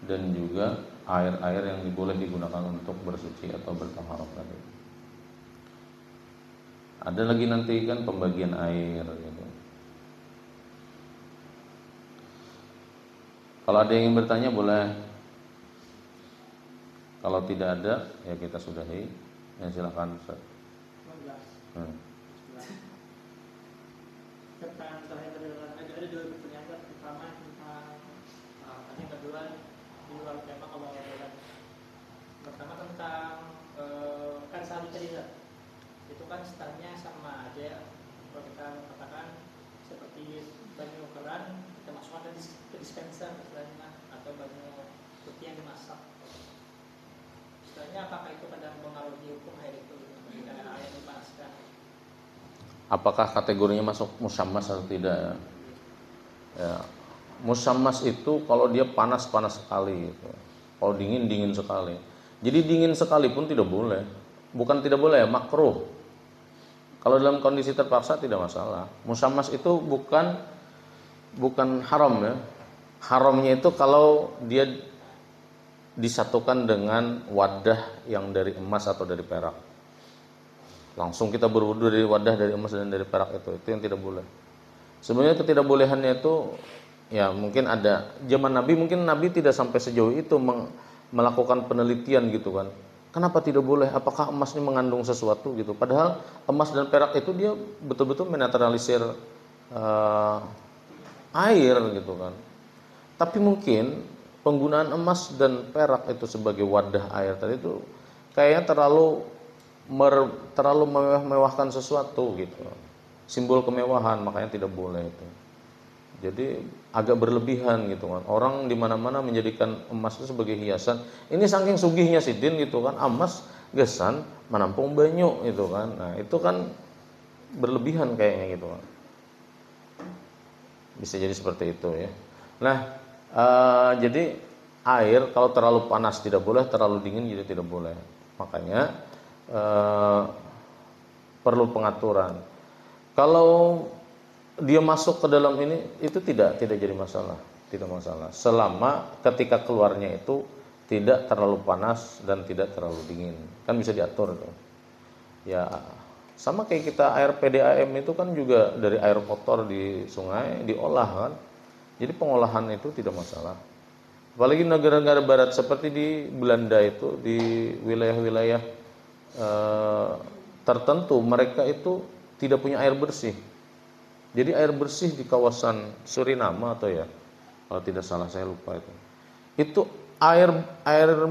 dan juga air-air yang boleh digunakan untuk bersuci atau bertoharoh tadi. Ada lagi nanti kan pembagian air gitu. Kalau ada yang ingin bertanya boleh. Kalau tidak ada, ya kita sudahi. Ya silakan Ustaz. 19. Tentang ada dua pertanyaan. Pertama tentang yang kedua di luar tema kalau pertama tentang kan salju tadi itu kan standarnya sama aja. Kalau kita katakan seperti banyu keran kita masukkan ke dispenser istilahnya, atau banyu putih yang dimasak. Istilahnya apakah itu kadang mempengaruhi hukum air itu ketika air dipanaskan? Apakah kategorinya masuk musammas atau tidak? Ya, musammas itu kalau dia panas-panas sekali gitu. Kalau dingin sekali. Jadi dingin sekali pun tidak boleh. Bukan tidak boleh ya, makruh. Kalau dalam kondisi terpaksa tidak masalah. Musammas itu bukan haram ya. Haramnya itu kalau dia disatukan dengan wadah yang dari emas atau dari perak. Langsung kita berwudu dari wadah dari emas dan dari perak itu yang tidak boleh. Sebenarnya ketidakbolehannya itu ya mungkin ada zaman Nabi, mungkin Nabi tidak sampai sejauh itu melakukan penelitian gitu kan. Kenapa tidak boleh? Apakah emas ini mengandung sesuatu gitu? Padahal emas dan perak itu dia betul-betul menetralisir air gitu kan. Tapi mungkin penggunaan emas dan perak itu sebagai wadah air tadi itu kayaknya terlalu mewah-mewahkan sesuatu gitu. Simbol kemewahan, makanya tidak boleh itu. Jadi agak berlebihan gitu kan. Orang di mana-mana menjadikan emas itu sebagai hiasan. Ini saking sugihnya sidin gitu kan, emas gesan menampung banyu gitu kan. Nah, itu kan berlebihan kayaknya gitu kan. Bisa jadi seperti itu ya. Nah, jadi air kalau terlalu panas tidak boleh, terlalu dingin juga tidak boleh. Makanya perlu pengaturan. Kalau dia masuk ke dalam ini itu tidak jadi masalah, tidak masalah. Selama ketika keluarnya itu tidak terlalu panas dan tidak terlalu dingin, kan bisa diatur tuh. Ya sama kayak kita air PDAM itu kan juga dari air kotor di sungai diolah kan. Jadi pengolahan itu tidak masalah. Apalagi negara-negara barat seperti di Belanda itu, di wilayah-wilayah tertentu mereka itu tidak punya air bersih. Jadi air bersih di kawasan Suriname atau ya, kalau tidak salah saya lupa itu. Itu air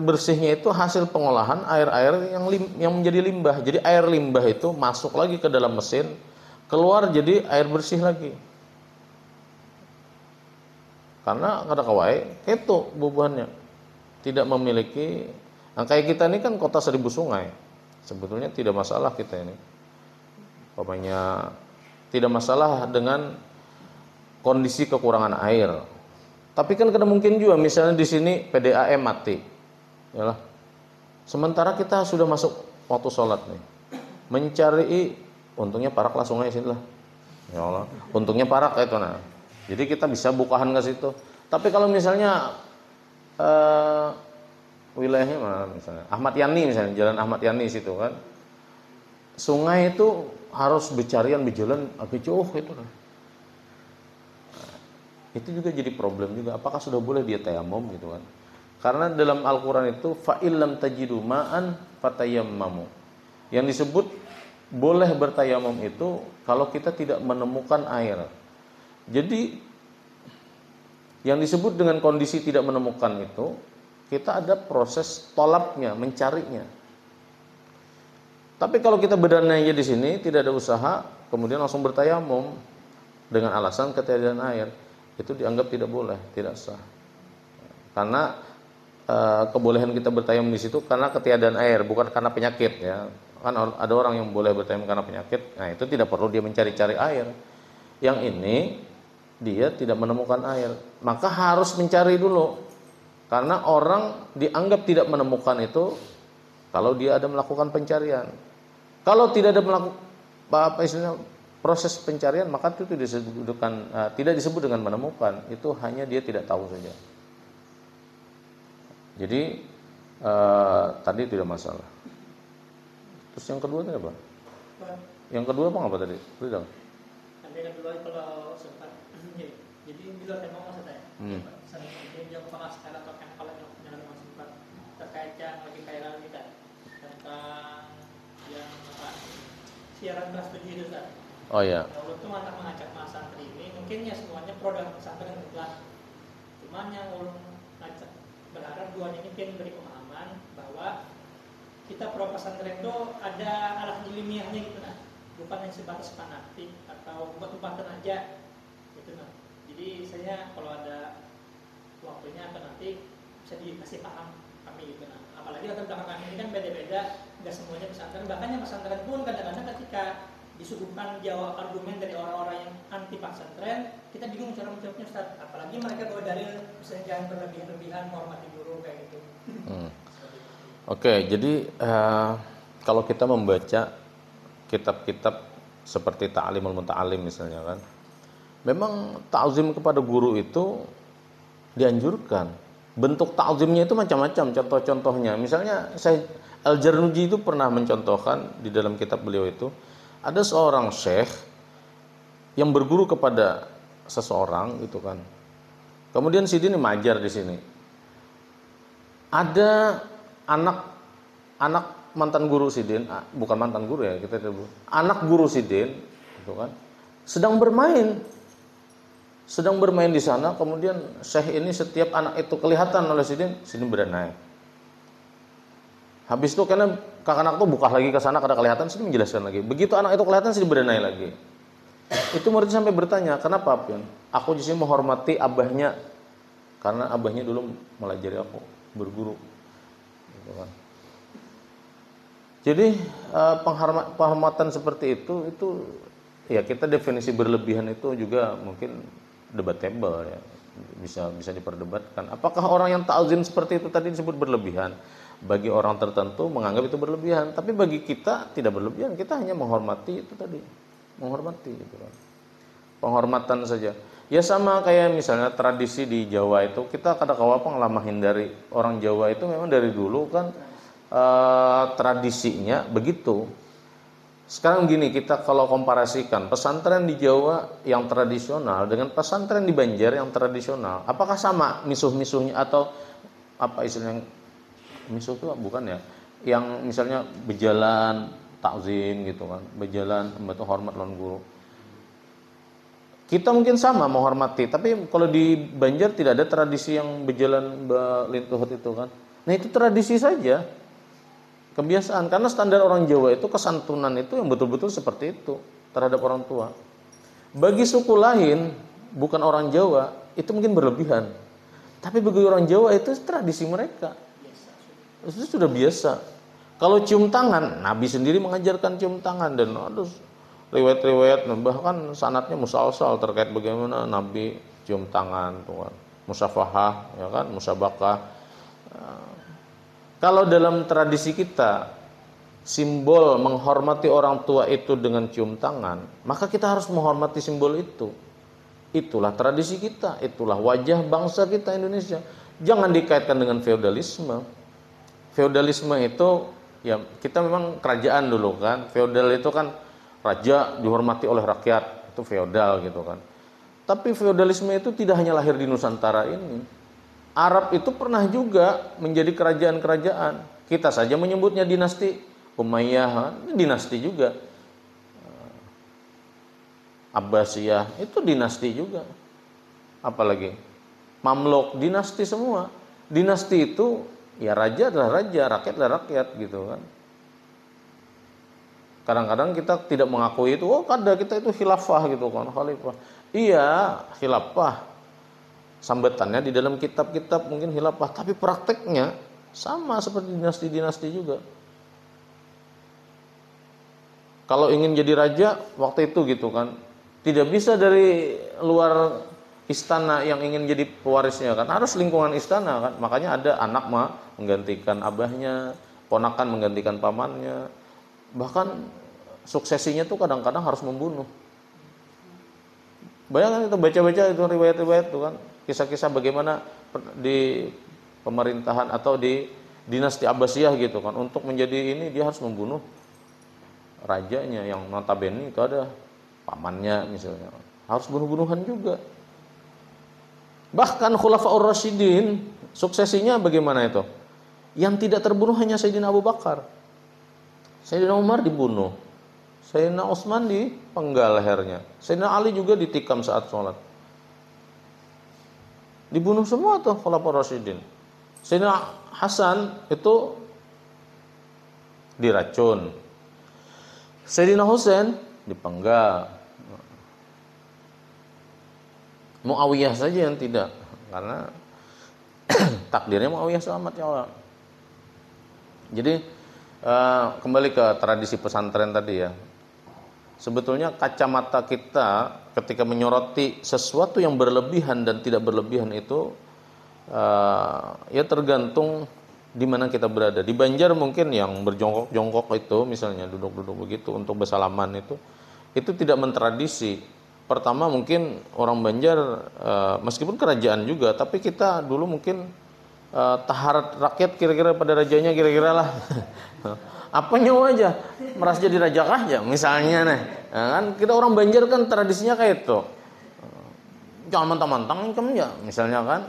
bersihnya itu hasil pengolahan air-air yang menjadi limbah. Jadi air limbah itu masuk lagi ke dalam mesin, keluar jadi air bersih lagi. Karena kada kawai itu bubuhannya. Tidak memiliki, nah kayak kita ini kan kota 1000 sungai. Sebetulnya tidak masalah kita ini. Pokoknya tidak masalah dengan kondisi kekurangan air. Tapi kan kadang mungkin juga misalnya di sini PDAM mati. Yalah. Sementara kita sudah masuk waktu sholat nih. Mencari untungnya parak lah sungai sini lah. Ya Allah. Untungnya parak itu nah. Jadi kita bisa bukahan ke situ. Tapi kalau misalnya wilayahnya mana misalnya Ahmad Yani misalnya, Jalan Ahmad Yani situ kan. Sungai itu harus bercarian berjalan agak jauh itu kan. Itu juga jadi problem juga. Apakah sudah boleh dia tayamum gitu kan? Karena dalam Al-Qur'an itu fa'il lam tajidu ma'an fatayammamu. Yang disebut boleh bertayamum itu kalau kita tidak menemukan air. Jadi yang disebut dengan kondisi tidak menemukan itu, kita ada proses tolapnya, mencarinya. Tapi kalau kita berdalilnya di sini tidak ada usaha, kemudian langsung bertayamum dengan alasan ketiadaan air, itu dianggap tidak boleh, tidak sah. Karena kebolehan kita bertayamum di situ karena ketiadaan air, bukan karena penyakit ya. Kan ada orang yang boleh bertayamum karena penyakit, nah itu tidak perlu dia mencari-cari air. Yang ini dia tidak menemukan air, maka harus mencari dulu. Karena orang dianggap tidak menemukan itu kalau dia ada melakukan pencarian. Kalau tidak ada melakukan proses pencarian, maka itu tidak disebut dengan menemukan. Itu hanya dia tidak tahu saja. Jadi tadi tidak masalah. Terus yang kedua tadi apa? Yang kedua apa tadi? Tidak. Yang kedua kalau sempat jadi bila tema maksudnya. Jadi yang pernah sekarang atau kalau yang sempat terkait yang lagi viral kita tentang yang apa siaran kelas 7 itu kan. Oh ya. Kalau itu anak mengajak santri ini mungkin ya semuanya pro dengan pesantren kelas. Cuman yang ulun ngajak berharap duanya ini mungkin beri pemahaman bahwa kita pro pesantren itu ada arah ilmiahnya gitu nah. Bukan yang sebatas fanatik atau buat-buatan aja gitu nah. Jadi saya kalau ada waktunya atau nanti bisa dikasih paham kami gitu nah. Apalagi latar belakang kami ini kan beda-beda, nggak semuanya pesantren. Bahkan yang pesantren pun kadang-kadang ketika disuguhkan jawab argumen dari orang-orang yang anti pesantren, kita bingung cara menjawabnya Ustaz. Apalagi mereka bawa dalil misalnya jangan berlebihan menghormati guru kayak gitu. Oke, jadi kalau kita membaca kitab-kitab seperti Ta'limul Muta'allim misalnya kan, memang ta'zim kepada guru itu dianjurkan. Bentuk ta'zimnya itu macam-macam, contoh-contohnya. Misalnya Al-Jarnuji itu pernah mencontohkan di dalam kitab beliau itu, ada seorang syekh yang berguru kepada seseorang gitu kan. Kemudian Sidin mengajar di sini. Ada anak mantan guru Sidin, bukan mantan guru ya, anak guru Sidin gitu kan, sedang bermain di sana. Kemudian syekh ini setiap anak itu kelihatan oleh Sidin berenai. Habis itu karena kakak anak itu buka lagi ke sana kada kelihatan, Sidin menjelaskan lagi. Begitu anak itu kelihatan Sidin berenai lagi. Itu murid sampai bertanya, kenapa Pion? Aku di sini menghormati abahnya karena abahnya dulu melajari aku berguru. Gitu kan. Jadi penghormatan seperti itu ya kita definisi berlebihan itu juga mungkin debatable ya, bisa diperdebatkan. Apakah orang yang ta'zim seperti itu tadi disebut berlebihan? Bagi orang tertentu menganggap itu berlebihan, tapi bagi kita tidak berlebihan. Kita hanya menghormati itu tadi, menghormati gitu kan. Penghormatan saja. Ya sama kayak misalnya tradisi di Jawa itu, kita kadang-kadang pengelamahin dari orang Jawa itu memang dari dulu kan tradisinya begitu. Sekarang gini, kita kalau komparasikan pesantren di Jawa yang tradisional dengan pesantren di Banjar yang tradisional, apakah sama misuh-misuhnya atau apa istilahnya misuh itu bukan ya? Yang misalnya berjalan takzim gitu kan, berjalan membentuk hormat lawan guru. Kita mungkin sama menghormati, tapi kalau di Banjar tidak ada tradisi yang berjalan lintuhut itu kan. Nah itu tradisi saja, kebiasaan. Karena standar orang Jawa itu kesantunan itu yang betul-betul seperti itu terhadap orang tua. Bagi suku lain, bukan orang Jawa, itu mungkin berlebihan. Tapi bagi orang Jawa itu tradisi mereka. Itu sudah biasa. Kalau cium tangan, Nabi sendiri mengajarkan cium tangan dan riwayat-riwayat bahkan sanadnya musalsal terkait bagaimana Nabi cium tangan, tuh kan. Musafahah, ya kan, musabakah. Kalau dalam tradisi kita simbol menghormati orang tua itu dengan cium tangan, maka kita harus menghormati simbol itu. Itulah tradisi kita, itulah wajah bangsa kita Indonesia. Jangan dikaitkan dengan feodalisme. Feodalisme itu ya kita memang kerajaan dulu kan. Feodal itu kan raja dihormati oleh rakyat, itu feodal gitu kan. Tapi feodalisme itu tidak hanya lahir di Nusantara ini. Arab itu pernah juga menjadi kerajaan-kerajaan. Kita saja menyebutnya dinasti Umayyah, dinasti juga. Abbasiyah itu dinasti juga. Apalagi Mamluk, dinasti semua. Dinasti itu ya raja adalah raja, rakyat adalah rakyat gitu kan. Kadang-kadang kita tidak mengakui itu, kada kita itu khilafah gitu kan, khalifah. Iya, khilafah. Sambetannya di dalam kitab-kitab mungkin khilafah, tapi prakteknya sama seperti dinasti-dinasti juga. Kalau ingin jadi raja waktu itu gitu kan, tidak bisa dari luar istana yang ingin jadi pewarisnya kan, harus lingkungan istana kan. Makanya ada anak menggantikan abahnya, ponakan menggantikan pamannya. Bahkan suksesinya tuh kadang-kadang harus membunuh. Bayangkan itu baca-baca itu riwayat-riwayat tuh kan, kisah-kisah bagaimana di pemerintahan atau di dinasti Abbasiyah gitu kan, untuk menjadi ini dia harus membunuh rajanya yang notabene itu ada pamannya misalnya. Harus bunuh-bunuhan juga. Bahkan Khulafaur Rasyidin suksesinya bagaimana itu? Yang tidak terbunuh hanya Sayyidina Abu Bakar. Sayyidina Umar dibunuh, Sayyidina Utsman dipenggal lehernya, Sayyidina Ali juga ditikam saat sholat. Dibunuh semua tuh Khulafaur Rasyidin. Sayyidina Hasan itu diracun, Sayyidina Husain dipenggal. Muawiyah saja yang tidak, karena takdirnya Muawiyah selamat ya Allah. Jadi kembali ke tradisi pesantren tadi ya. Sebetulnya kacamata kita ketika menyoroti sesuatu yang berlebihan dan tidak berlebihan itu ya tergantung di mana kita berada. Di Banjar mungkin yang berjongkok-jongkok itu misalnya duduk-duduk begitu untuk bersalaman itu tidak mentradisi. Pertama mungkin orang Banjar meskipun kerajaan juga, tapi kita dulu mungkin taharat rakyat kira-kira pada rajanya kira-kira lah. Apa nyawa aja merasa jadi raja aja misalnya nih. Nah, kan kita orang Banjar kan tradisinya kayak itu. Jangan mantang-mantang kan ya misalnya kan.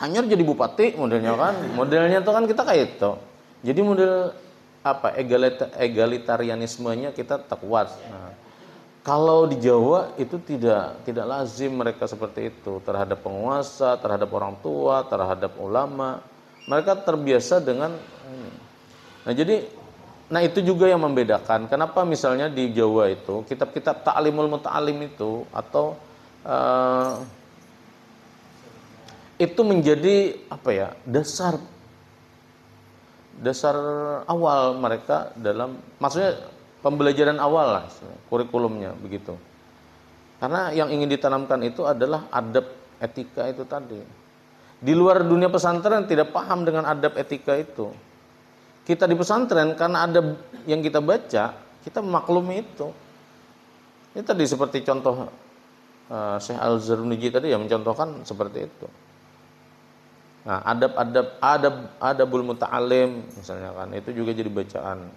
Hanyar jadi bupati modelnya kan. Modelnya tuh kan kita kayak itu. Jadi model apa egalitarianismenya kita tak kuat. Nah, kalau di Jawa itu tidak lazim mereka seperti itu terhadap penguasa, terhadap orang tua, terhadap ulama. Mereka terbiasa dengan ini. Nah itu juga yang membedakan. Kenapa misalnya di Jawa itu kitab-kitab ta'limul muta'alim itu atau itu menjadi apa ya dasar awal mereka dalam maksudnya pembelajaran awal lah kurikulumnya begitu. Karena yang ingin ditanamkan itu adalah adab etika itu tadi. Di luar dunia pesantren tidak paham dengan adab etika itu. Kita di pesantren karena ada yang kita baca, kita memaklumi itu. Ini tadi seperti contoh Syekh Al-Zarnuji tadi yang mencontohkan seperti itu. Nah, adabul muta'alim misalnya kan, itu juga jadi bacaan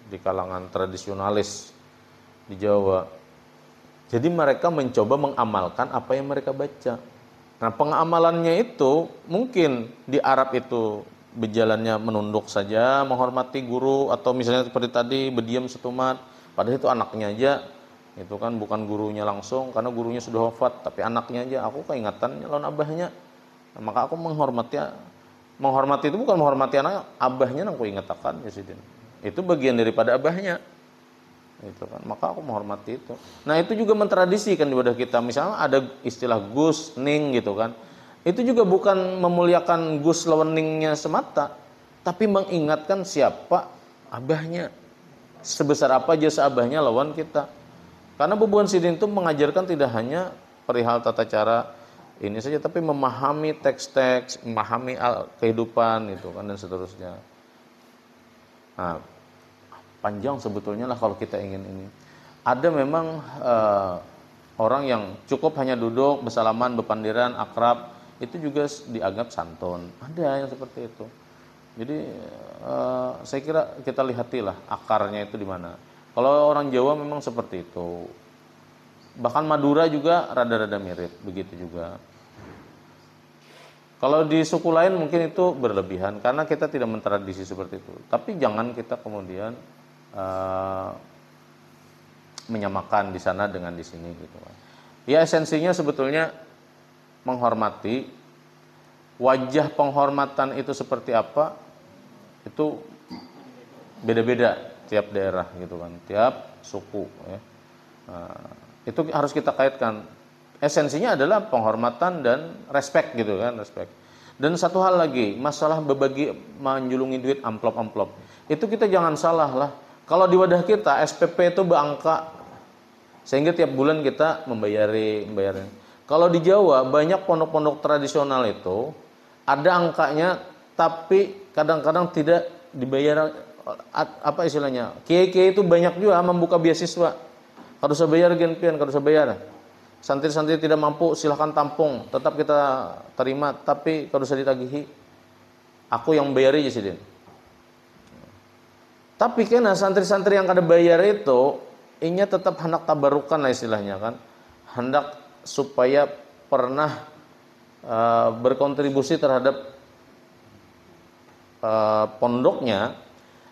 di kalangan tradisionalis di Jawa. Jadi mereka mencoba mengamalkan apa yang mereka baca. Nah, pengamalannya itu mungkin di Arab itu berjalannya menunduk saja menghormati guru, atau misalnya seperti tadi berdiam setumat, padahal itu anaknya aja, itu kan bukan gurunya langsung karena gurunya sudah wafat, tapi anaknya aja aku keingatannya lawan abahnya, maka aku menghormati itu bukan menghormati anak abahnya, nang aku ingatakan ya sidin, itu bagian daripada abahnya itu kan, maka aku menghormati itu. Nah itu juga mentradisikan di wadah kita, misalnya ada istilah Gus Ning gitu kan, itu juga bukan memuliakan Gus lawan Ningnya semata, tapi mengingatkan siapa abahnya, sebesar apa jasa abahnya lawan kita. Karena Bubuan Sidin itu mengajarkan tidak hanya perihal tata cara ini saja, tapi memahami teks-teks, memahami kehidupan itu kan, dan seterusnya. Nah, panjang sebetulnya lah kalau kita ingin ini. Ada memang orang yang cukup hanya duduk, bersalaman, berpandiran, akrab, itu juga dianggap santun. Ada yang seperti itu. Jadi saya kira kita lihatilah akarnya itu di mana. Kalau orang Jawa memang seperti itu. Bahkan Madura juga rada-rada mirip, begitu juga. Kalau di suku lain mungkin itu berlebihan karena kita tidak mentradisi seperti itu. Tapi jangan kita kemudian menyamakan di sana dengan di sini gitu kan. Ya esensinya sebetulnya menghormati. Wajah penghormatan itu seperti apa? Itu beda-beda tiap daerah gitu kan, tiap suku ya. Itu harus kita kaitkan. Esensinya adalah penghormatan dan respect gitu kan, respect. Dan satu hal lagi, masalah berbagi menjulungi duit amplop-amplop. Itu kita jangan salah lah. Kalau di wadah kita SPP itu berangka, sehingga tiap bulan kita membayarin. Kalau di Jawa banyak pondok-pondok tradisional itu ada angkanya, tapi kadang-kadang tidak dibayar, apa istilahnya? Kiai-kiai itu banyak juga membuka beasiswa. Kalau usah bayar genpian, kalau usah bayar. Santri-santri tidak mampu silahkan tampung, tetap kita terima, tapi kalau usah ditagihi. Aku yang bayari aja sidin. Tapi kena santri-santri yang kada bayar itu, inya tetap hendak tabarukan lah istilahnya kan, hendak supaya pernah berkontribusi terhadap pondoknya.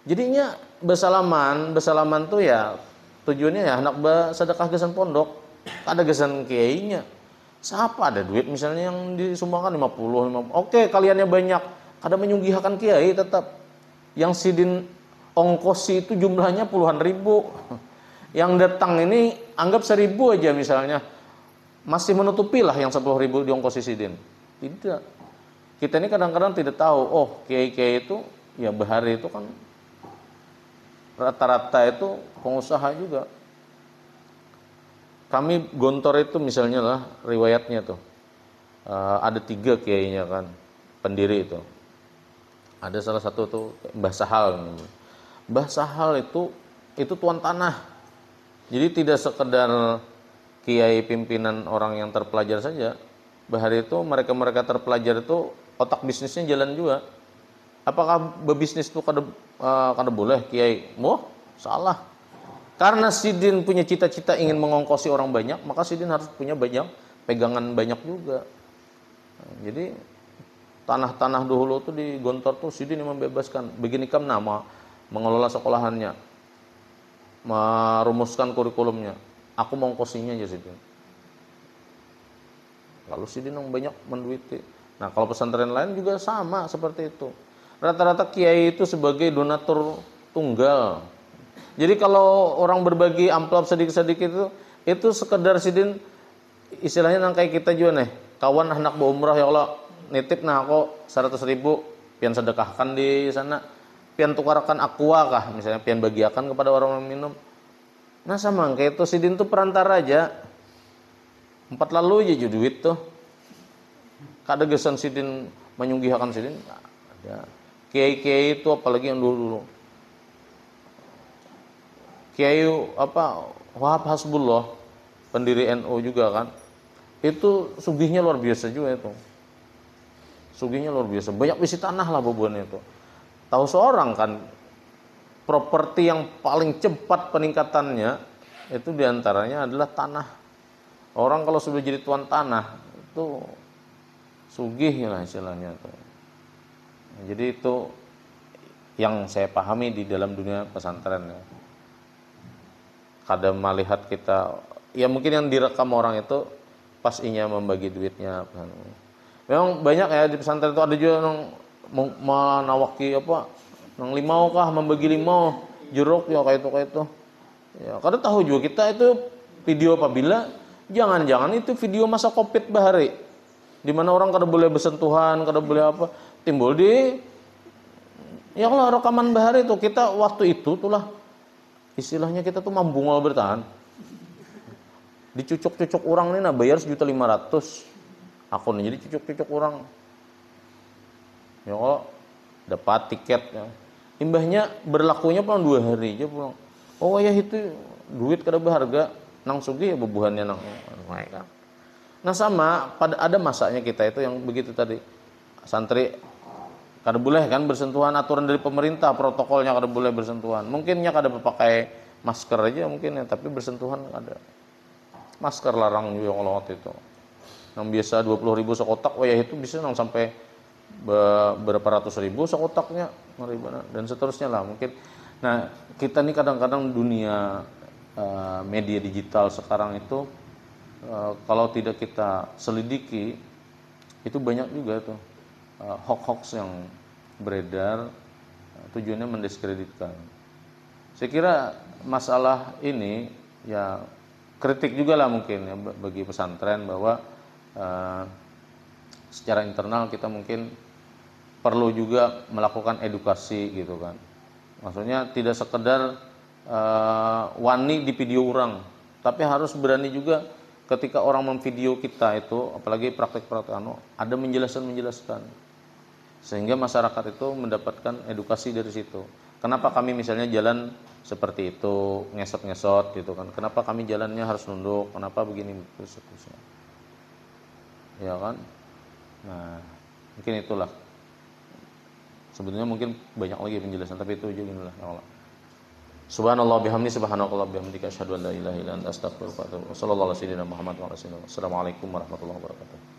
Jadinya bersalaman tuh ya tujuannya ya hendak bersedekah gesan pondok, ada gesan kiainya. Siapa ada duit misalnya yang disumbangkan 50. Oke, kaliannya banyak, kada menyunggihakan kiai tetap. Yang sidin ongkosi itu jumlahnya puluhan ribu. Yang datang ini anggap 1.000 aja misalnya. Masih menutupi lah yang 10.000 di ongkosi sidin. Tidak. Kita ini kadang-kadang tidak tahu, oh kiai-kiai itu ya behari itu kan rata-rata itu pengusaha juga. Kami Gontor itu misalnya lah riwayatnya tuh. Ada 3 kiainya kan, pendiri itu. Ada salah satu tuh Mbah Sahal. Mbah Sahal itu tuan tanah. Jadi tidak sekedar kiai pimpinan orang yang terpelajar saja. Bahari itu mereka terpelajar itu otak bisnisnya jalan juga. Apakah berbisnis itu kada boleh kiai? Salah. Karena sidin punya cita-cita ingin mengongkosi orang banyak, maka sidin harus punya banyak pegangan banyak juga. Jadi tanah-tanah dahulu tuh di Gontor tuh sidin yang membebaskan. Begini kam nama mengelola sekolahannya, merumuskan kurikulumnya. Aku mengongkosinya aja sidin. Lalu sidin yang banyak menduiti. Nah kalau pesantren lain juga sama seperti itu. Rata-rata kiai itu sebagai donatur tunggal. Jadi kalau orang berbagi amplop sedikit-sedikit itu sekedar sidin istilahnya nang kayak kita juga nih. Kawan hendak berumrah ya Allah, nitip nah aku 100.000 pian sedekahkan di sana, pian tukarkan aqua kah misalnya, pian bagiakan kepada orang yang minum. Nah sama kayak itu sidin tuh perantara aja. 4 lalu aja duit tuh. Kada gesan sidin menyunggihakan sidin ada. Kiai-kiai itu apalagi yang dulu. Kiai Wahab Hasbullah, pendiri NU juga kan. Itu sugihnya luar biasa juga itu. Sugihnya luar biasa. Banyak isi tanah lah bebuannya itu. Tahu seorang kan properti yang paling cepat peningkatannya itu diantaranya adalah tanah. Orang kalau sudah jadi tuan tanah itu sugih lah istilahnya tuh. Jadi itu yang saya pahami di dalam dunia pesantren ya. Kadang melihat kita, ya mungkin yang direkam orang itu pas inya membagi duitnya. Memang banyak ya di pesantren itu, ada juga yang menawaki apa, nang limau kah, membagi limau, jeruk ya kayak itu. Ya, karena tahu juga kita itu video apabila jangan-jangan itu video masa Covid bahari, di mana orang kada boleh bersentuhan, kada boleh apa, timbul di ya kalau rekaman bahari itu kita waktu itu tulah istilahnya kita tuh mambungol bertahan. Dicucuk-cucuk orang nih, nah bayar 1.500.000 akun, jadi cucuk-cucuk orang. Ya kalau dapat tiket ya. Imbahnya berlakunya pulang 2 hari aja pulang. Oh ya itu duit kada berharga, nang sugi ya bebuhannya nang naik kan. Nah sama pada ada masanya kita itu yang begitu tadi. Santri kada boleh kan bersentuhan, aturan dari pemerintah, protokolnya kada boleh bersentuhan. Mungkinnya kada pakai masker aja mungkin ya, tapi bersentuhan ada. Masker larang juga kalau waktu itu. Yang biasa 20.000 sekotak, wah ya itu bisa nang sampai berapa ratus ribu sekotaknya, dan seterusnya lah mungkin. Nah kita nih kadang-kadang dunia media digital sekarang itu kalau tidak kita selidiki itu banyak juga tuh hoax yang beredar, tujuannya mendiskreditkan. Saya kira masalah ini ya kritik juga lah mungkin ya bagi pesantren, bahwa secara internal kita mungkin perlu juga melakukan edukasi gitu kan. Maksudnya tidak sekedar wani di video orang, tapi harus berani juga ketika orang memvideo kita itu, apalagi praktek-praktek ada menjelaskan, sehingga masyarakat itu mendapatkan edukasi dari situ. Kenapa kami misalnya jalan seperti itu, ngesot-ngesot gitu kan? Kenapa kami jalannya harus nunduk? Kenapa begini seterusnya? Ya kan? Nah, mungkin itulah. Sebetulnya mungkin banyak lagi penjelasan, tapi itu aja inilah ya Allah. Subhanallah bihamdi, subhanakallah bihamdika, asyhadu an la ilaha illa anta, astaghfiruka wa atubu ilaik. Wassallallahu ala sayyidina Muhammad wa ala alihi wasallam. Assalamualaikum warahmatullahi wabarakatuh.